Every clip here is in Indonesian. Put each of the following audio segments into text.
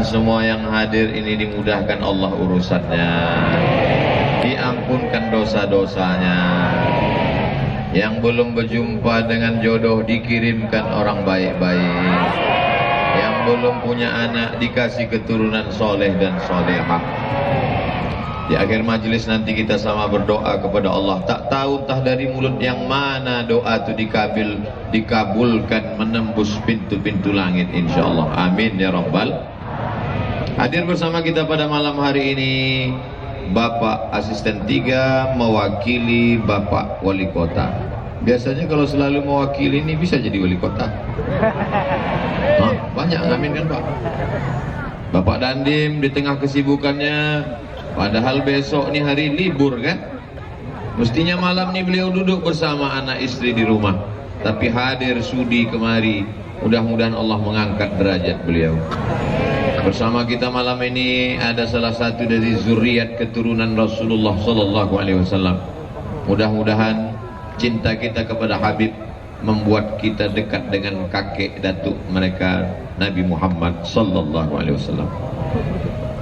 semua yang hadir ini dimudahkan Allah urusannya, diampunkan dosa-dosanya. Yang belum berjumpa dengan jodoh dikirimkan orang baik-baik. Yang belum punya anak dikasih keturunan soleh dan solehah. Di akhir majelis nanti kita sama berdoa kepada Allah. Tak tahu entah dari mulut yang mana doa itu dikabulkan menembus pintu-pintu langit insyaallah. Amin ya rabbal. Hadir bersama kita pada malam hari ini Bapak Asisten 3 mewakili Bapak Wali Kota. Biasanya kalau selalu mewakili ini bisa jadi wali kota. Banyak amin kan Pak. Bapak Dandim di tengah kesibukannya, padahal besok ini hari libur kan. Mestinya malam ini beliau duduk bersama anak istri di rumah, tapi hadir sudi kemari. Mudah-mudahan Allah mengangkat derajat beliau. Bersama kita malam ini ada salah satu dari zuriat keturunan Rasulullah sallallahu alaihi wasallam. Mudah-mudahan cinta kita kepada Habib membuat kita dekat dengan kakek datuk mereka Nabi Muhammad sallallahu alaihi wasallam.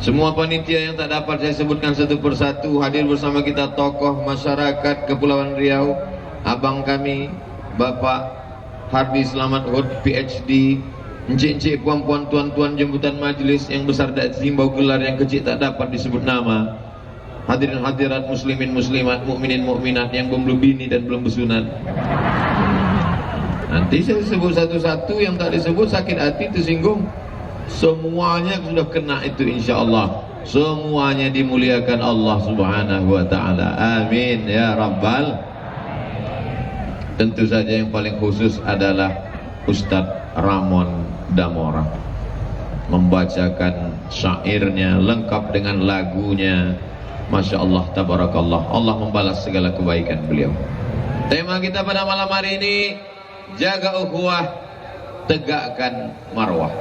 Semua panitia yang tak dapat saya sebutkan satu persatu hadir bersama kita, tokoh masyarakat Kepulauan Riau, abang kami Bapak Hardi Selamat Hud PhD, encik-encik, puan-puan, tuan-tuan jemputan majelis yang besar dan simbau gelar, yang kecil tak dapat disebut nama, hadirin hadirat, muslimin muslimat, mukminin mukminat yang belum bini dan belum bersunat. Nanti saya sebut satu-satu, yang tak disebut sakit hati, tersinggung. Semuanya sudah kena itu insyaallah. Semuanya dimuliakan Allah subhanahu wa ta'ala. Amin ya rabbal. Tentu saja yang paling khusus adalah Ustadz Ramon Damora membacakan syairnya lengkap dengan lagunya. Masya Allah, tabarakallah. Allah membalas segala kebaikan beliau. Tema kita pada malam hari ini, jaga ukhuwah, tegakkan marwah.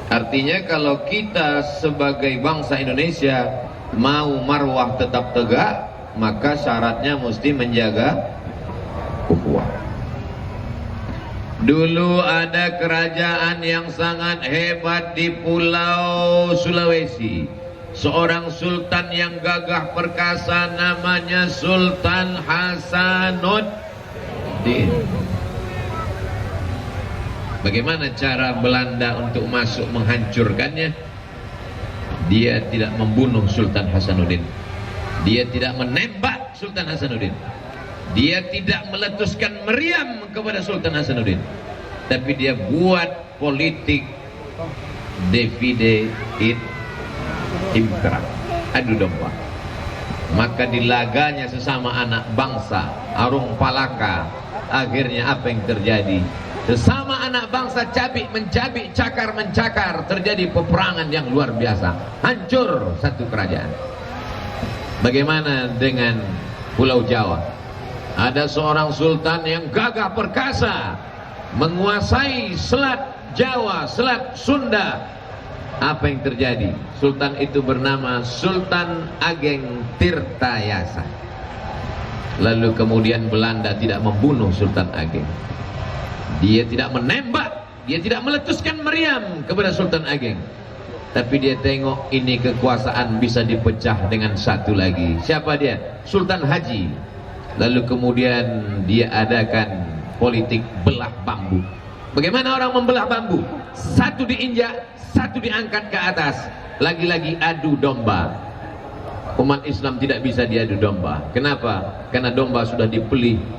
Artinya kalau kita sebagai bangsa Indonesia mau marwah tetap tegak, maka syaratnya mesti menjaga ukhuwah. Dulu ada kerajaan yang sangat hebat di Pulau Sulawesi. Seorang sultan yang gagah perkasa, namanya Sultan Hasanuddin. Bagaimana cara Belanda untuk masuk menghancurkannya? Dia tidak membunuh Sultan Hasanuddin. Dia tidak menembak Sultan Hasanuddin. Dia tidak meletuskan meriam kepada Sultan Hasanuddin. Tapi dia buat politik divide et impera, adu domba. Maka dilaganya sesama anak bangsa, Arung Palaka. Akhirnya apa yang terjadi? Sesama anak bangsa cabik mencabik, cakar mencakar, terjadi peperangan yang luar biasa. Hancur satu kerajaan. Bagaimana dengan Pulau Jawa? Ada seorang sultan yang gagah perkasa, menguasai Selat Jawa, Selat Sunda. Apa yang terjadi? Sultan itu bernama Sultan Ageng Tirtayasa. Lalu kemudian Belanda tidak membunuh Sultan Ageng. Dia tidak menembak, dia tidak meletuskan meriam kepada Sultan Ageng. Tapi dia tengok ini kekuasaan bisa dipecah dengan satu lagi. Siapa dia? Sultan Haji. Lalu kemudian dia adakan politik belah bambu. Bagaimana orang membelah bambu? Satu diinjak, satu diangkat ke atas. Lagi-lagi adu domba. Umat Islam tidak bisa diadu domba. Kenapa? Karena domba sudah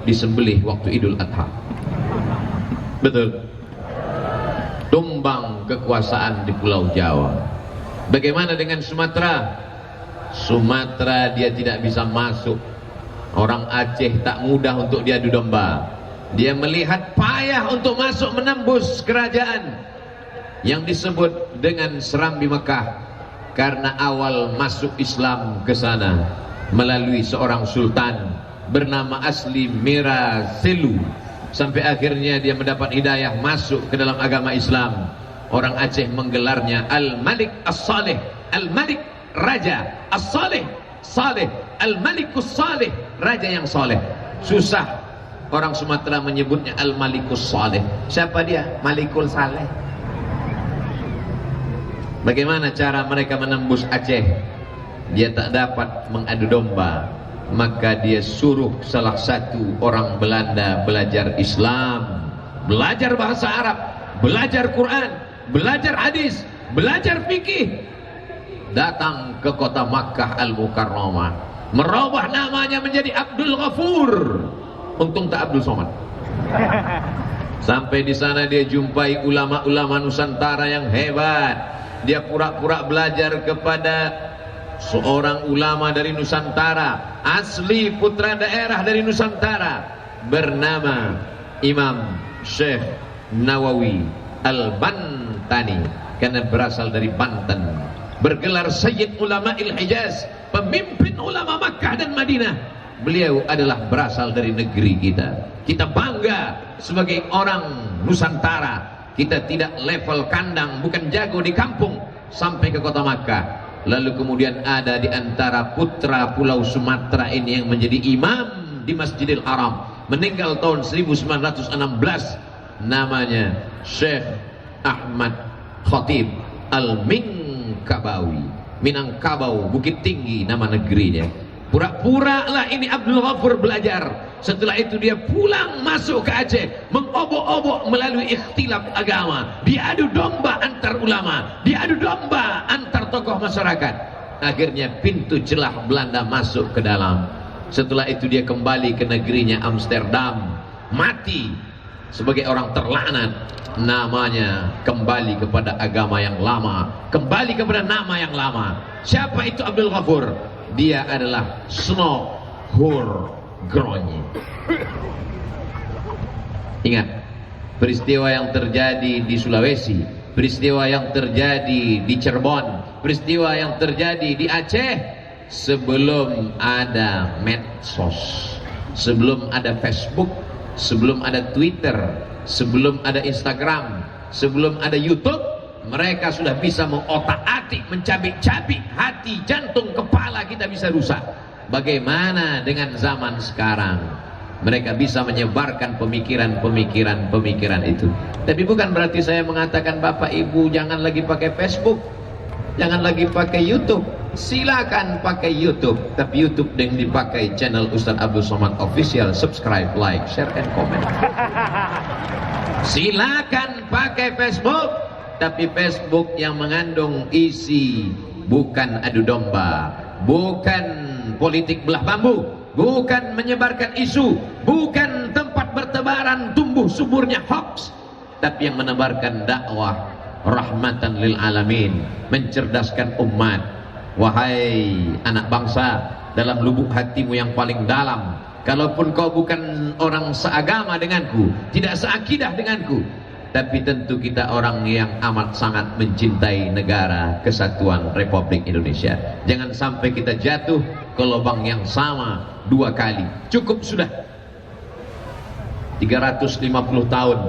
disembelih waktu Idul Adha. Betul. Tumbang kekuasaan di Pulau Jawa. Bagaimana dengan Sumatera? Sumatera dia tidak bisa masuk. Orang Aceh tak mudah untuk diadu domba. Dia melihat payah untuk masuk menembus kerajaan yang disebut dengan Serambi Mekah, karena awal masuk Islam ke sana melalui seorang sultan bernama asli Mira Selu. Sampai akhirnya dia mendapat hidayah masuk ke dalam agama Islam. Orang Aceh menggelarnya Al-Malik As-Saleh, Al-Malik Raja As-Saleh, Saleh, Al-Malikus Saleh, Raja yang Saleh. Susah orang Sumatera menyebutnya Al-Malikus Saleh. Siapa dia? Malikul Saleh. Bagaimana cara mereka menembus Aceh? Dia tak dapat mengadu domba, maka dia suruh salah satu orang Belanda belajar Islam, belajar bahasa Arab, belajar Quran, belajar hadis, belajar fikih, datang ke kota Makkah Al-Mukarramah, merubah namanya menjadi Abdul Ghafur. Untung tak Abdul Somad. Sampai di sana dia jumpai ulama-ulama Nusantara yang hebat. Dia pura-pura belajar kepada seorang ulama dari Nusantara, asli putra daerah dari Nusantara, bernama Imam Syekh Nawawi Al-Bantani, karena berasal dari Banten, bergelar Sayyid Ulama'il Hijaz, pemimpin ulama Makkah dan Madinah. Beliau adalah berasal dari negeri kita. Kita bangga sebagai orang Nusantara. Kita tidak level kandang, bukan jago di kampung, sampai ke kota Makkah. Lalu kemudian ada di antara putra Pulau Sumatera ini yang menjadi imam di Masjidil Haram, meninggal tahun 1916, namanya Syekh Ahmad Khatib Al-Minkabawi. Minangkabau, Bukit Tinggi nama negerinya. Pura-pura lah ini Abdul Ghafur belajar. Setelah itu dia pulang masuk ke Aceh, mengobok-obok melalui ikhtilaf agama, diadu domba antar ulama, diadu domba antar tokoh masyarakat. Akhirnya pintu celah Belanda masuk ke dalam. Setelah itu dia kembali ke negerinya Amsterdam, mati sebagai orang terlaknat. Namanya kembali kepada agama yang lama, kembali kepada nama yang lama. Siapa itu Abdul Ghafur? Dia adalah Snow Hurgronyi. Ingat peristiwa yang terjadi di Sulawesi, peristiwa yang terjadi di Cirebon, peristiwa yang terjadi di Aceh, sebelum ada medsos, sebelum ada Facebook, sebelum ada Twitter, sebelum ada Instagram, sebelum ada YouTube, mereka sudah bisa mengotak-atik, mencabik-cabik hati, jantung, kepala kita bisa rusak. Bagaimana dengan zaman sekarang? Mereka bisa menyebarkan pemikiran itu. Tapi bukan berarti saya mengatakan Bapak Ibu jangan lagi pakai Facebook, jangan lagi pakai YouTube. Silakan pakai YouTube, tapi YouTube yang dipakai channel Ustaz Abdul Somad Official. Subscribe, like, share, and comment. Silakan pakai Facebook, tapi Facebook yang mengandung isi bukan adu domba, bukan politik belah bambu, bukan menyebarkan isu, bukan tempat bertebaran tumbuh suburnya hoax, tapi yang menebarkan dakwah rahmatan lil alamin, mencerdaskan umat. Wahai anak bangsa, dalam lubuk hatimu yang paling dalam, kalaupun kau bukan orang seagama denganku, tidak seakidah denganku, tapi tentu kita orang yang amat sangat mencintai negara kesatuan Republik Indonesia. Jangan sampai kita jatuh ke lubang yang sama dua kali. Cukup sudah. 350 tahun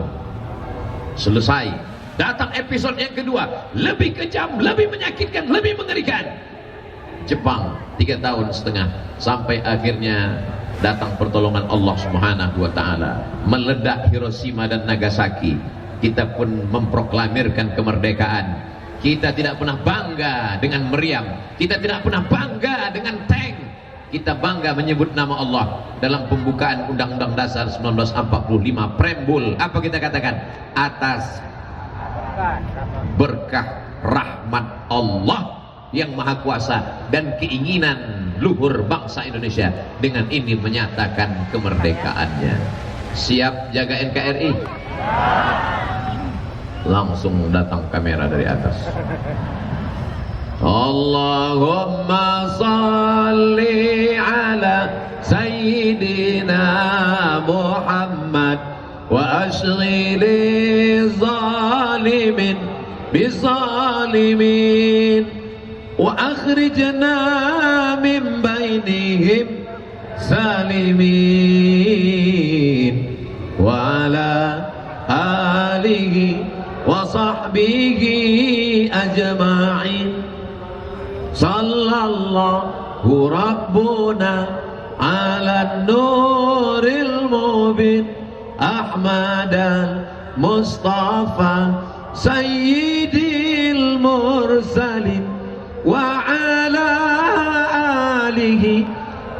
selesai. Datang episode yang kedua, lebih kejam, lebih menyakitkan, lebih mengerikan. Jepang 3 tahun setengah, sampai akhirnya datang pertolongan Allah Subhanahu wa taala, meledak Hiroshima dan Nagasaki. Kita pun memproklamirkan kemerdekaan. Kita tidak pernah bangga dengan meriam, kita tidak pernah bangga dengan tank. Kita bangga menyebut nama Allah dalam pembukaan Undang-Undang Dasar 1945 preambul. Apa kita katakan? Atas berkah rahmat Allah yang maha kuasa dan keinginan luhur bangsa Indonesia, dengan ini menyatakan kemerdekaannya. Siap jaga NKRI? Langsung datang kamera dari atas. Allahumma salli ala Sayyidina Muhammad wa ashghili zalimin bizalimin wa akhrijna min bainihim salimin wa ala alihi wa sahbihi ajma'in. Sallallahu rabbuna ala nuril mubin Ahmad al-Mustafa Sayyidil المرسلين وعلى آله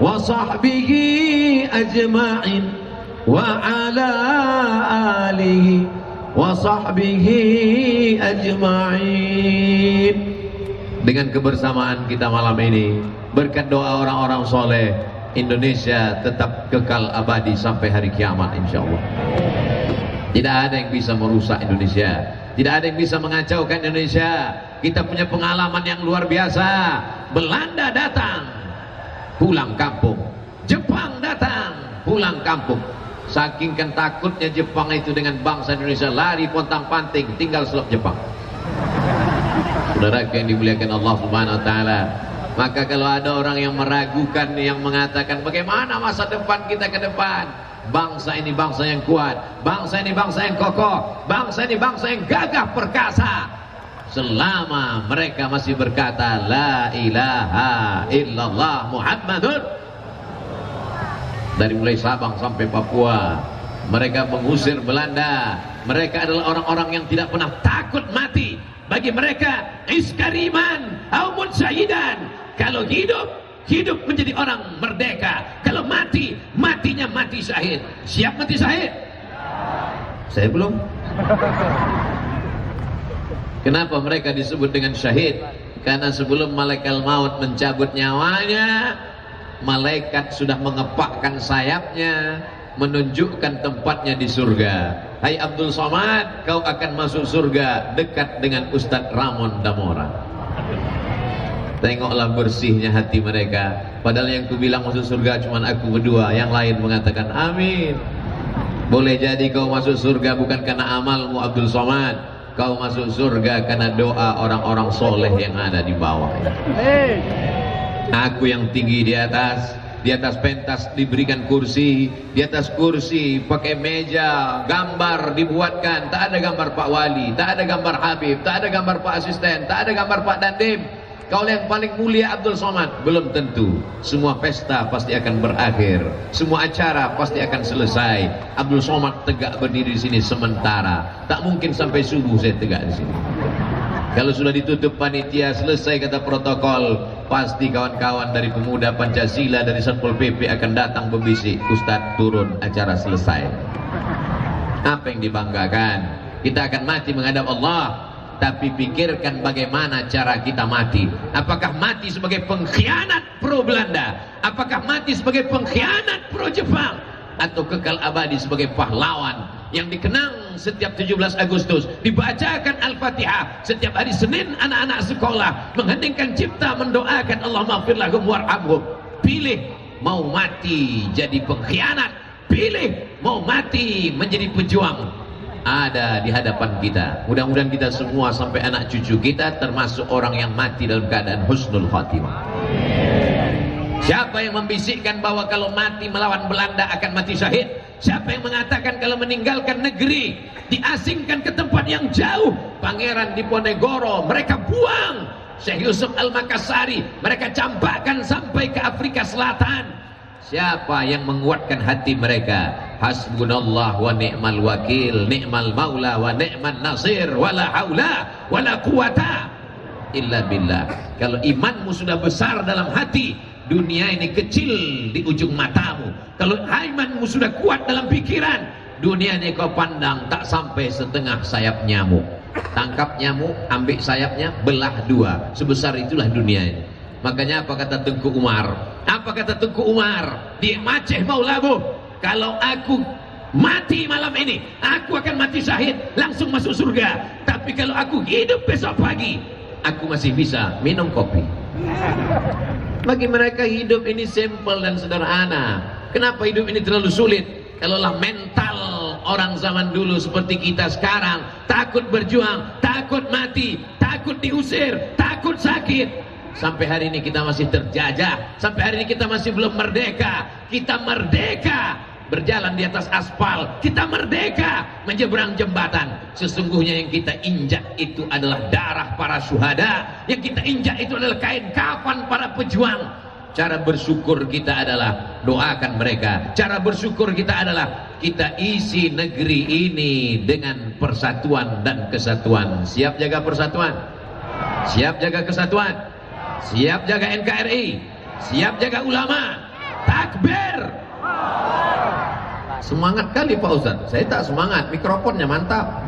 وصحبه أجمعين وعلى آله وصحبه أجمعين. Dengan kebersamaan kita malam ini, berkat doa orang-orang soleh, Indonesia tetap kekal abadi sampai hari kiamat insyaallah. Tidak ada yang bisa merusak Indonesia, tidak ada yang bisa mengacaukan Indonesia. Kita punya pengalaman yang luar biasa. Belanda datang, pulang kampung. Jepang datang, pulang kampung. Saking kan takutnya Jepang itu dengan bangsa Indonesia, lari pontang-panting, tinggal selop Jepang. Saudara yang dimuliakan Allah Subhanahu wa taala, maka kalau ada orang yang meragukan, yang mengatakan bagaimana masa depan kita ke depan, bangsa ini bangsa yang kuat, bangsa ini bangsa yang kokoh, bangsa ini bangsa yang gagah perkasa, selama mereka masih berkata la ilaha illallah Muhammadun. Dari mulai Sabang sampai Papua, mereka mengusir Belanda. Mereka adalah orang-orang yang tidak pernah takut mati. Bagi mereka iskariman aumun syahidan. Kalau hidup, hidup menjadi orang merdeka. Kalau mati, matinya mati syahid. Siap mati syahid? Saya belum. Kenapa mereka disebut dengan syahid? Karena sebelum malaikat maut mencabut nyawanya, malaikat sudah mengepakkan sayapnya, menunjukkan tempatnya di surga. Hai Abdul Somad, kau akan masuk surga dekat dengan Ustadz Ramon Damora. Tengoklah bersihnya hati mereka. Padahal yang ku bilang masuk surga cuma aku berdua, yang lain mengatakan amin. Boleh jadi kau masuk surga bukan karena amalmu Abdul Somad, kau masuk surga karena doa orang-orang soleh yang ada di bawah. Aku yang tinggi di atas pentas diberikan kursi, di atas kursi pakai meja, gambar dibuatkan, tak ada gambar Pak Wali, tak ada gambar Habib, tak ada gambar Pak Asisten, tak ada gambar Pak Dandim. Kau yang paling mulia Abdul Somad. Belum tentu. Semua pesta pasti akan berakhir, semua acara pasti akan selesai. Abdul Somad tegak berdiri di sini sementara. Tak mungkin sampai subuh saya tegak di sini. Kalau sudah ditutup panitia, selesai kata protokol, pasti kawan-kawan dari pemuda Pancasila, dari Satpol PP akan datang berbisik, Ustadz turun, acara selesai. Apa yang dibanggakan? Kita akan mati menghadap Allah, tapi pikirkan bagaimana cara kita mati. Apakah mati sebagai pengkhianat pro Belanda? Apakah mati sebagai pengkhianat pro Jepang? Atau kekal abadi sebagai pahlawan yang dikenang setiap 17 Agustus, dibacakan Al-Fatihah setiap hari Senin, anak-anak sekolah mengheningkan cipta, mendoakan Allah maghfir lahum warhamhum. Pilih mau mati jadi pengkhianat, pilih mau mati menjadi pejuang. Ada di hadapan kita. Mudah-mudahan kita semua sampai anak cucu kita termasuk orang yang mati dalam keadaan husnul khatimah. Siapa yang membisikkan bahwa kalau mati melawan Belanda akan mati syahid? Siapa yang mengatakan kalau meninggalkan negeri, diasingkan ke tempat yang jauh? Pangeran Diponegoro mereka buang, Syekh Yusuf Al-Makassari mereka campakkan sampai ke Afrika Selatan. Siapa yang menguatkan hati mereka? Hasbunallah wa ni'mal wakil, ni'mal maula wa ni'man nasir, wala haula wala quwata illa billah. Kalau imanmu sudah besar dalam hati, dunia ini kecil di ujung matamu. Kalau imanmu sudah kuat dalam pikiran, dunia ini kau pandang tak sampai setengah sayap nyamuk. Tangkap nyamuk, ambil sayapnya, belah dua. Sebesar itulah dunia ini. Makanya apa kata Tengku Umar? Apa kata Tengku Umar di Aceh Maulabu? Kalau aku mati malam ini, aku akan mati syahid, langsung masuk surga. Tapi kalau aku hidup besok pagi, aku masih bisa minum kopi. Bagi mereka hidup ini simple dan sederhana. Kenapa hidup ini terlalu sulit? Kalaulah mental orang zaman dulu seperti kita sekarang, takut berjuang, takut mati, takut diusir, takut sakit. Sampai hari ini kita masih terjajah, sampai hari ini kita masih belum merdeka. Kita merdeka berjalan di atas aspal, kita merdeka menyeberang jembatan. Sesungguhnya yang kita injak itu adalah darah para syuhada, yang kita injak itu adalah kain kafan para pejuang. Cara bersyukur kita adalah doakan mereka. Cara bersyukur kita adalah kita isi negeri ini dengan persatuan dan kesatuan. Siap jaga persatuan? siap jaga kesatuan, siap jaga NKRI, siap jaga ulama. Takbir. Semangat kali Pak Ustaz. Saya tak semangat, mikrofonnya mantap.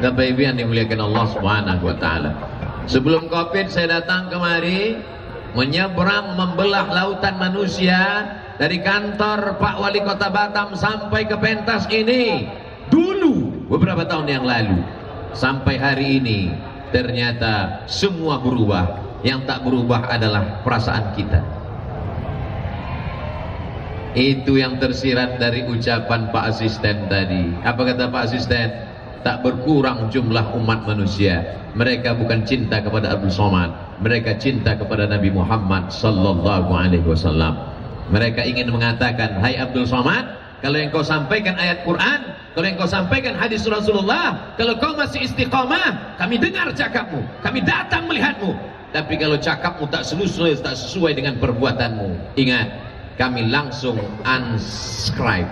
Bapak Ibu yang dimuliakan Allah Subhanahu wa taala. Sebelum Covid saya datang kemari, menyeberang membelah lautan manusia dari kantor Pak Wali Kota Batam sampai ke pentas ini dulu beberapa tahun yang lalu. Sampai hari ini ternyata semua berubah. Yang tak berubah adalah perasaan kita. Itu yang tersirat dari ucapan Pak Asisten tadi. Apa kata Pak Asisten? Tak berkurang jumlah umat manusia. Mereka bukan cinta kepada Abdul Somad, mereka cinta kepada Nabi Muhammad sallallahu alaihi wasallam. Mereka ingin mengatakan, hai Abdul Somad, kalau yang kau sampaikan ayat Quran, kalau yang kau sampaikan hadis Rasulullah, kalau kau masih istiqamah, kami dengar cakapmu, kami datang melihatmu. Tapi kalau cakapmu tak sesuai dengan perbuatanmu, ingat, kami langsung unsubscribe,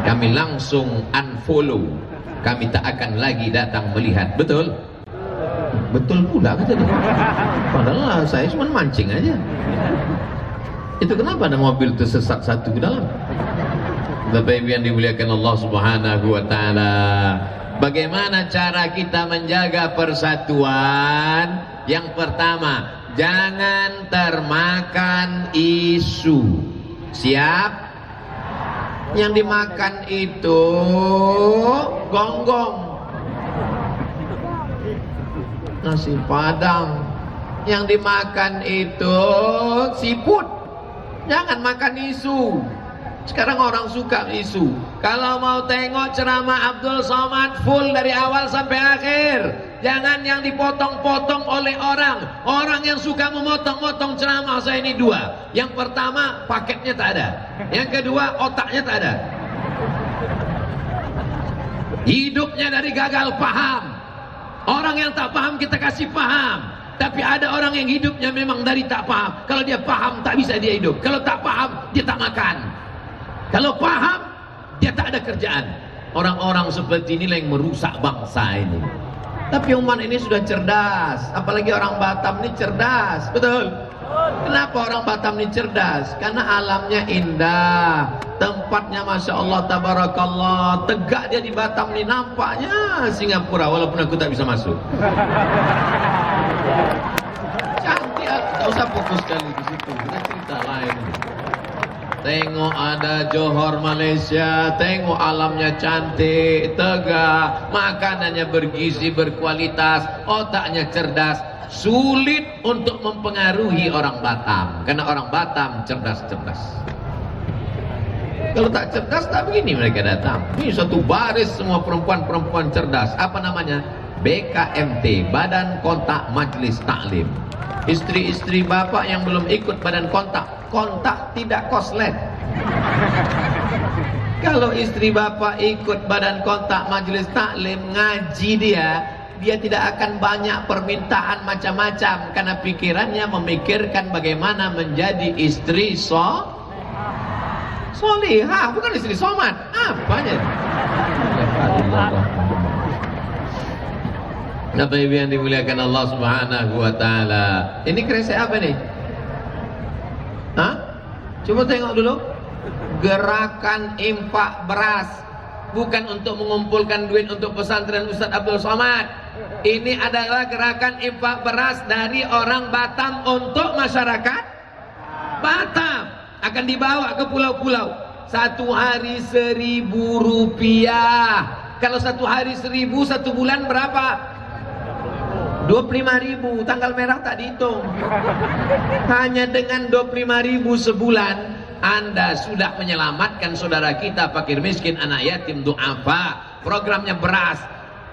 kami langsung unfollow, kami tak akan lagi datang melihat. Betul? Betul pula kata dia. Padahal saya cuma mancing aja. Itu kenapa ada mobil tersesat satu ke dalam? Bapak Ibu yang dimuliakan Allah Subhanahu wa taala. Bagaimana cara kita menjaga persatuan? Yang pertama, jangan termakan isu. Siap? Yang dimakan itu gonggong, nasi padang. Yang dimakan itu siput. Jangan makan isu. Sekarang orang suka isu. Kalau mau tengok ceramah Abdul Somad full dari awal sampai akhir. Jangan yang dipotong-potong oleh orang. Orang yang suka memotong-motong ceramah saya ini dua. Yang pertama, paketnya tak ada. Yang kedua, otaknya tak ada. Hidupnya dari gagal paham. Orang yang tak paham kita kasih paham. Tapi ada orang yang hidupnya memang dari tak paham. Kalau dia paham tak bisa dia hidup. Kalau tak paham dia tak makan. Kalau paham dia tak ada kerjaan. Orang-orang seperti inilah yang merusak bangsa ini. Tapi umat ini sudah cerdas. Apalagi orang Batam ini cerdas. Betul? Kenapa orang Batam ini cerdas? Karena alamnya indah, tempatnya Masya Allah Tabarakallah. Tegak dia di Batam ini, nampaknya Singapura walaupun aku tak bisa masuk. Cantik, tak usah fokus sekali di situ. Kita cerita lain. Tengok ada Johor Malaysia, tengok alamnya cantik, tegak, makanannya bergizi, berkualitas, otaknya cerdas. Sulit untuk mempengaruhi orang Batam, karena orang Batam cerdas-cerdas. Kalau tak cerdas, tak begini mereka datang. Ini satu baris semua perempuan-perempuan cerdas. Apa namanya? BKMT, Badan Kontak Majelis Taklim. Istri-istri bapak yang belum ikut badan kontak tidak koslet. Kalau istri bapak ikut badan kontak majelis taklim, ngaji dia tidak akan banyak permintaan macam-macam, karena pikirannya memikirkan bagaimana menjadi istri solihah, bukan istri somat. Apanya? Bapak Ibu yang dimuliakan Allah Subhanahu wa taala. Ini kresek apa nih? Hah? Coba tengok dulu. Gerakan infak beras, bukan untuk mengumpulkan duit untuk pesantren Ustaz Abdul Somad. Ini adalah gerakan infak beras dari orang Batam untuk masyarakat Batam. Akan dibawa ke pulau-pulau. Satu hari Rp1.000. Kalau satu hari 1.000, satu bulan berapa? 25.000, tanggal merah tak dihitung. Hanya dengan 25.000 sebulan, Anda sudah menyelamatkan saudara kita fakir miskin, anak yatim, du'afa. Programnya beras.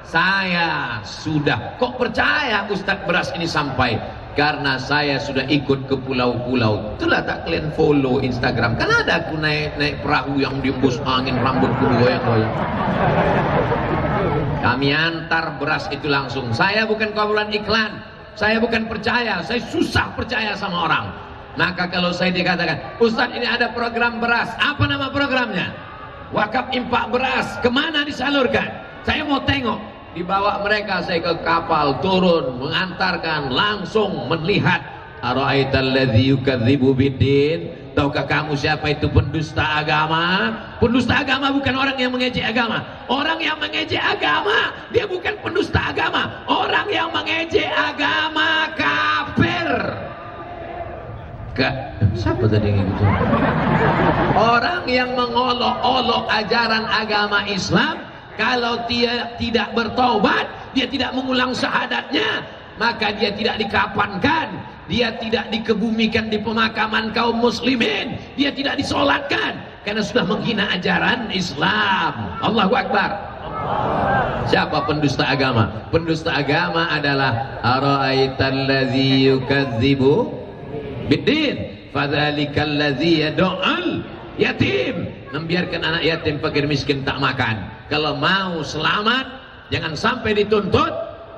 Saya sudah, kok percaya Ustadz beras ini sampai? Karena saya sudah ikut ke pulau-pulau. Itulah tak kalian follow Instagram. Kan ada aku naik perahu yang diembus angin, rambutku goyang-goyang. Kami antar beras itu langsung. Saya bukan kawalan iklan, saya bukan percaya, saya susah percaya sama orang. Maka kalau saya dikatakan, Ustadz ini ada program beras, apa nama programnya? Wakaf infak beras, kemana disalurkan? Saya mau tengok. dibawa mereka saya ke kapal, turun, mengantarkan, langsung melihat. Ara'aital ladzi yukadzibu biddin. Tahukah kamu siapa itu pendusta agama? Pendusta agama bukan orang yang mengejek agama. Orang yang mengejek agama, dia bukan pendusta agama. Orang yang mengejek agama kafir. Siapa tadi yang gitu? Orang yang mengolok-olok ajaran agama Islam, kalau dia tidak bertobat, dia tidak mengulang syahadatnya, maka dia tidak dikafankan, dia tidak dikebumikan di pemakaman kaum muslimin, dia tidak disolatkan karena sudah menghina ajaran Islam. Allahu Akbar. Siapa pendusta agama? Pendusta agama adalah ara'aital ladzi yukadzibu biddin fadzalikal ladzi yad'ul yatim, membiarkan anak yatim fakir miskin tak makan. Kalau mau selamat, jangan sampai dituntut,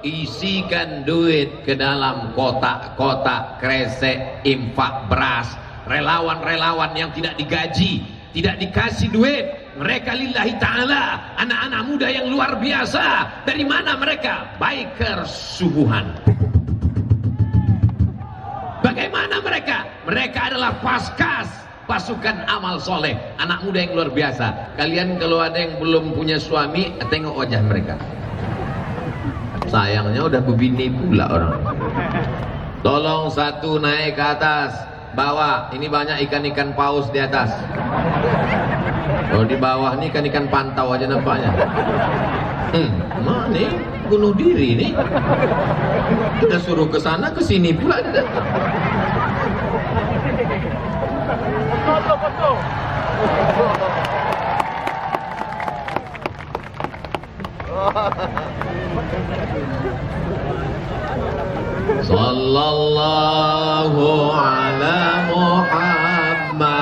isikan duit ke dalam kotak-kotak kresek infak beras. Relawan-relawan yang tidak digaji, tidak dikasih duit, mereka lillahi ta'ala, anak-anak muda yang luar biasa. Dari mana mereka? Biker subuhan. Bagaimana mereka? Mereka adalah paskas, pasukan amal soleh, anak muda yang luar biasa. Kalian kalau ada yang belum punya suami, tengok wajah mereka. Sayangnya udah berbini pula orang. Tolong satu naik ke atas, bawa. Ini banyak ikan-ikan paus di atas. Kalau di bawah ini ikan-ikan pantau aja nampaknya. Nih bunuh diri nih. Kita suruh ke sana ke sini pula dia datang. Sallallahu ala Muhammad,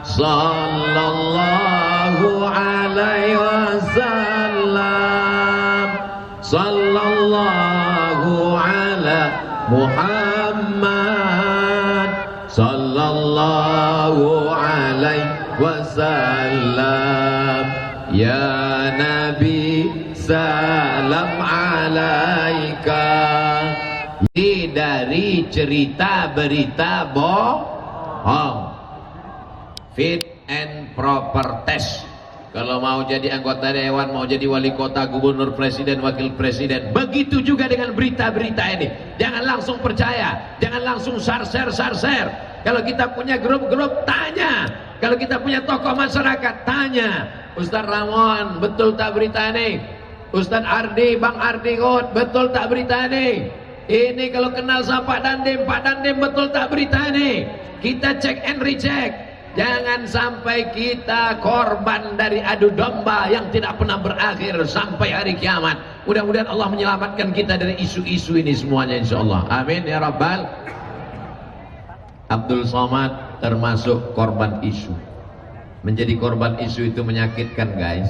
sallallahu alaihi wasallam, sallallahu ala Muhammad, sallallahu alaihi wasallam. Ya Nabi, salam alaika. Ini dari cerita berita bohong. Fit and proper test. Kalau mau jadi anggota dewan, mau jadi wali kota, gubernur, presiden, wakil presiden, begitu juga dengan berita-berita ini. Jangan langsung percaya, jangan langsung share. Kalau kita punya grup-grup, tanya. Kalau kita punya tokoh masyarakat, tanya. Ustaz Ramon, betul tak berita ini? Ustaz Ardi, Bang Ardi Ngot, betul tak berita ini? Ini kalau kenal sama Pak Dandim, betul tak berita ini? Kita cek and recheck. Jangan sampai kita korban dari adu domba yang tidak pernah berakhir sampai hari kiamat. Mudah-mudahan Allah menyelamatkan kita dari isu-isu ini semuanya, insyaallah. Amin ya rabbal. Abdul Somad termasuk korban isu. Menjadi korban isu itu menyakitkan, guys.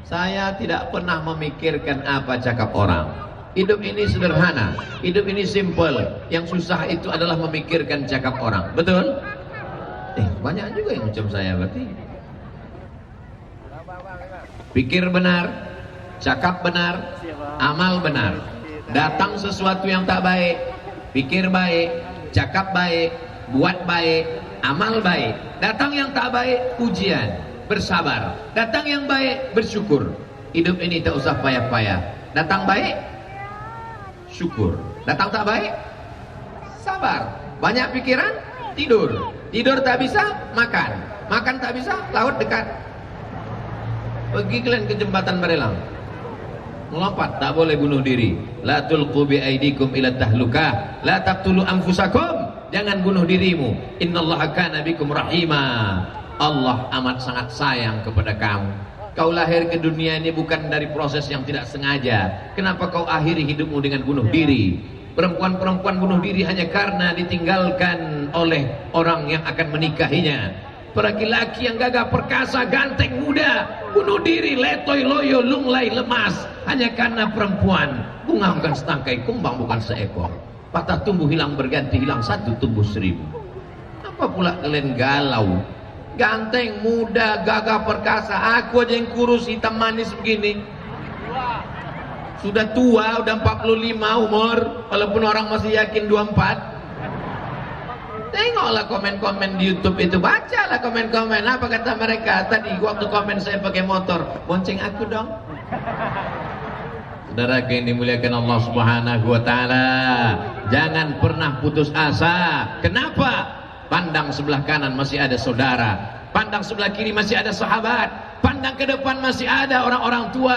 Saya tidak pernah memikirkan apa cakap orang. Hidup ini sederhana, hidup ini simple. Yang susah itu adalah memikirkan cakap orang. Betul? Banyak juga yang macam saya berarti. Pikir benar, cakap benar, amal benar. Datang sesuatu yang tak baik, pikir baik, cakap baik, buat baik, amal baik. Datang yang tak baik, ujian, bersabar. Datang yang baik, bersyukur. Hidup ini tak usah payah-payah. Datang baik, syukur. Datang tak baik, sabar. Banyak pikiran, tidur. Tidur tak bisa, makan. Makan tak bisa, laut dekat. Pergi kalian ke jembatan Barelang, melompat, tak boleh bunuh diri. La tulqu bi aidikum ila tahlukah, la taqtulu anfusakum. Jangan bunuh dirimu. Innallaha kana bikum rahima. Allah amat sangat sayang kepada kamu. Kau lahir ke dunia ini bukan dari proses yang tidak sengaja. Kenapa kau akhiri hidupmu dengan bunuh diri? Perempuan-perempuan bunuh diri hanya karena ditinggalkan oleh orang yang akan menikahinya. Laki-laki yang gagah perkasa, ganteng, muda, bunuh diri, letoy, loyo, lunglai, lemas, hanya karena perempuan. Bunga bukan setangkai, kumbang bukan seekor. Patah tumbuh hilang berganti, hilang satu tumbuh seribu. Apa pula kalian galau Ganteng, muda, gagah perkasa. Aku aja yang kurus, hitam manis begini. Sudah tua, udah 45 umur, walaupun orang masih yakin 24. Tengoklah komen-komen di YouTube itu, bacalah komen-komen. Apa kata mereka? Tadi waktu komen saya pakai motor, bonceng aku dong. Saudara yang dimuliakan Allah Subhanahu wa taala, jangan pernah putus asa. Kenapa? Pandang sebelah kanan masih ada saudara, pandang sebelah kiri masih ada sahabat, pandang ke depan masih ada orang-orang tua,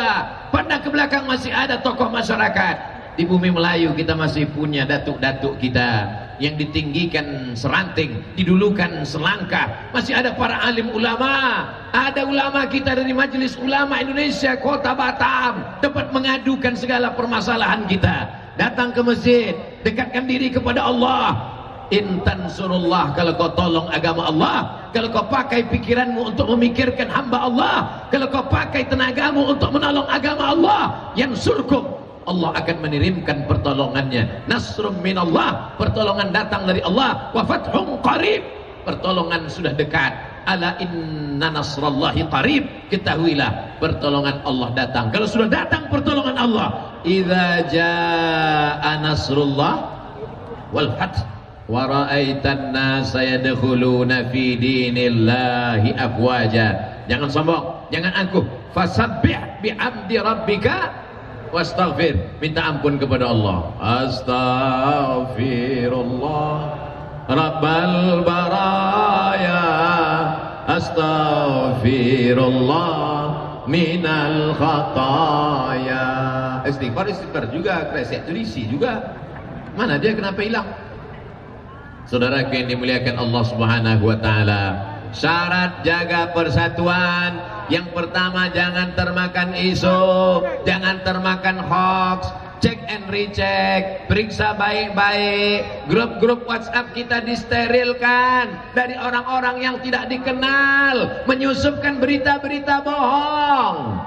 pandang ke belakang masih ada tokoh masyarakat. Di bumi Melayu kita masih punya datuk-datuk kita yang ditinggikan seranting, didulukan selangkah. Masih ada para alim ulama. Ada ulama kita dari Majelis Ulama Indonesia Kota Batam, dapat mengadukan segala permasalahan kita. Datang ke masjid, dekatkan diri kepada Allah. Intan surullah, kalau kau tolong agama Allah, kalau kau pakai pikiranmu untuk memikirkan hamba Allah, kalau kau pakai tenagamu untuk menolong agama Allah, yang surkum, Allah akan mengirimkan pertolongannya. Nasrum minallah, pertolongan datang dari Allah. Wa fathun qarib, pertolongan sudah dekat. Ala inna nasrallahi qarib, ketahuilah pertolongan Allah datang. Kalau sudah datang pertolongan Allah, idza jaa nasrullah wal fath wa ra'aitan nasa yadkhuluna fi dinillahi afwaja. Jangan sombong, jangan angkuh. Fasabbih bihamdi rabbika wastaghfir, minta ampun kepada Allah. Astaghfirullah Rabbal baraya, astaghfirullah minal khataya. Istighfar juga, kresek terisi juga. Mana dia, kenapa hilang? Saudara yang dimuliakan Allah Subhanahu wa taala, syarat jaga persatuan. Yang pertama, jangan termakan isu, jangan termakan hoax. Cek and recheck, periksa baik-baik. Grup-grup WhatsApp kita disterilkan dari orang-orang yang tidak dikenal, menyusupkan berita-berita bohong.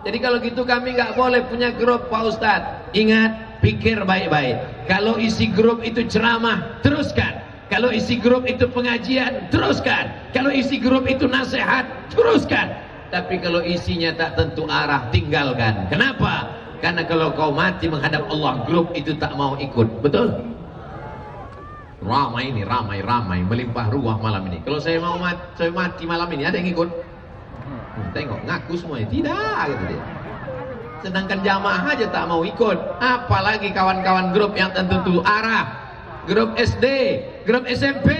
Jadi kalau gitu kami nggak boleh punya grup, Pak Ustadz. Ingat, pikir baik-baik. Kalau isi grup itu ceramah, teruskan. Kalau isi grup itu pengajian, teruskan. Kalau isi grup itu nasihat, teruskan. Tapi kalau isinya tak tentu arah, tinggalkan. Kenapa? Karena kalau kau mati menghadap Allah, grup itu tak mau ikut. Betul? Ramai ini, ramai melimpah ruah malam ini. Kalau saya mau mati malam ini, ada yang ikut? Tengok, ngaku semuanya. Tidak, gitu dia. Sedangkan jamaah aja tak mau ikut, apalagi kawan-kawan grup yang tentu arah. Grup SD, grup SMP,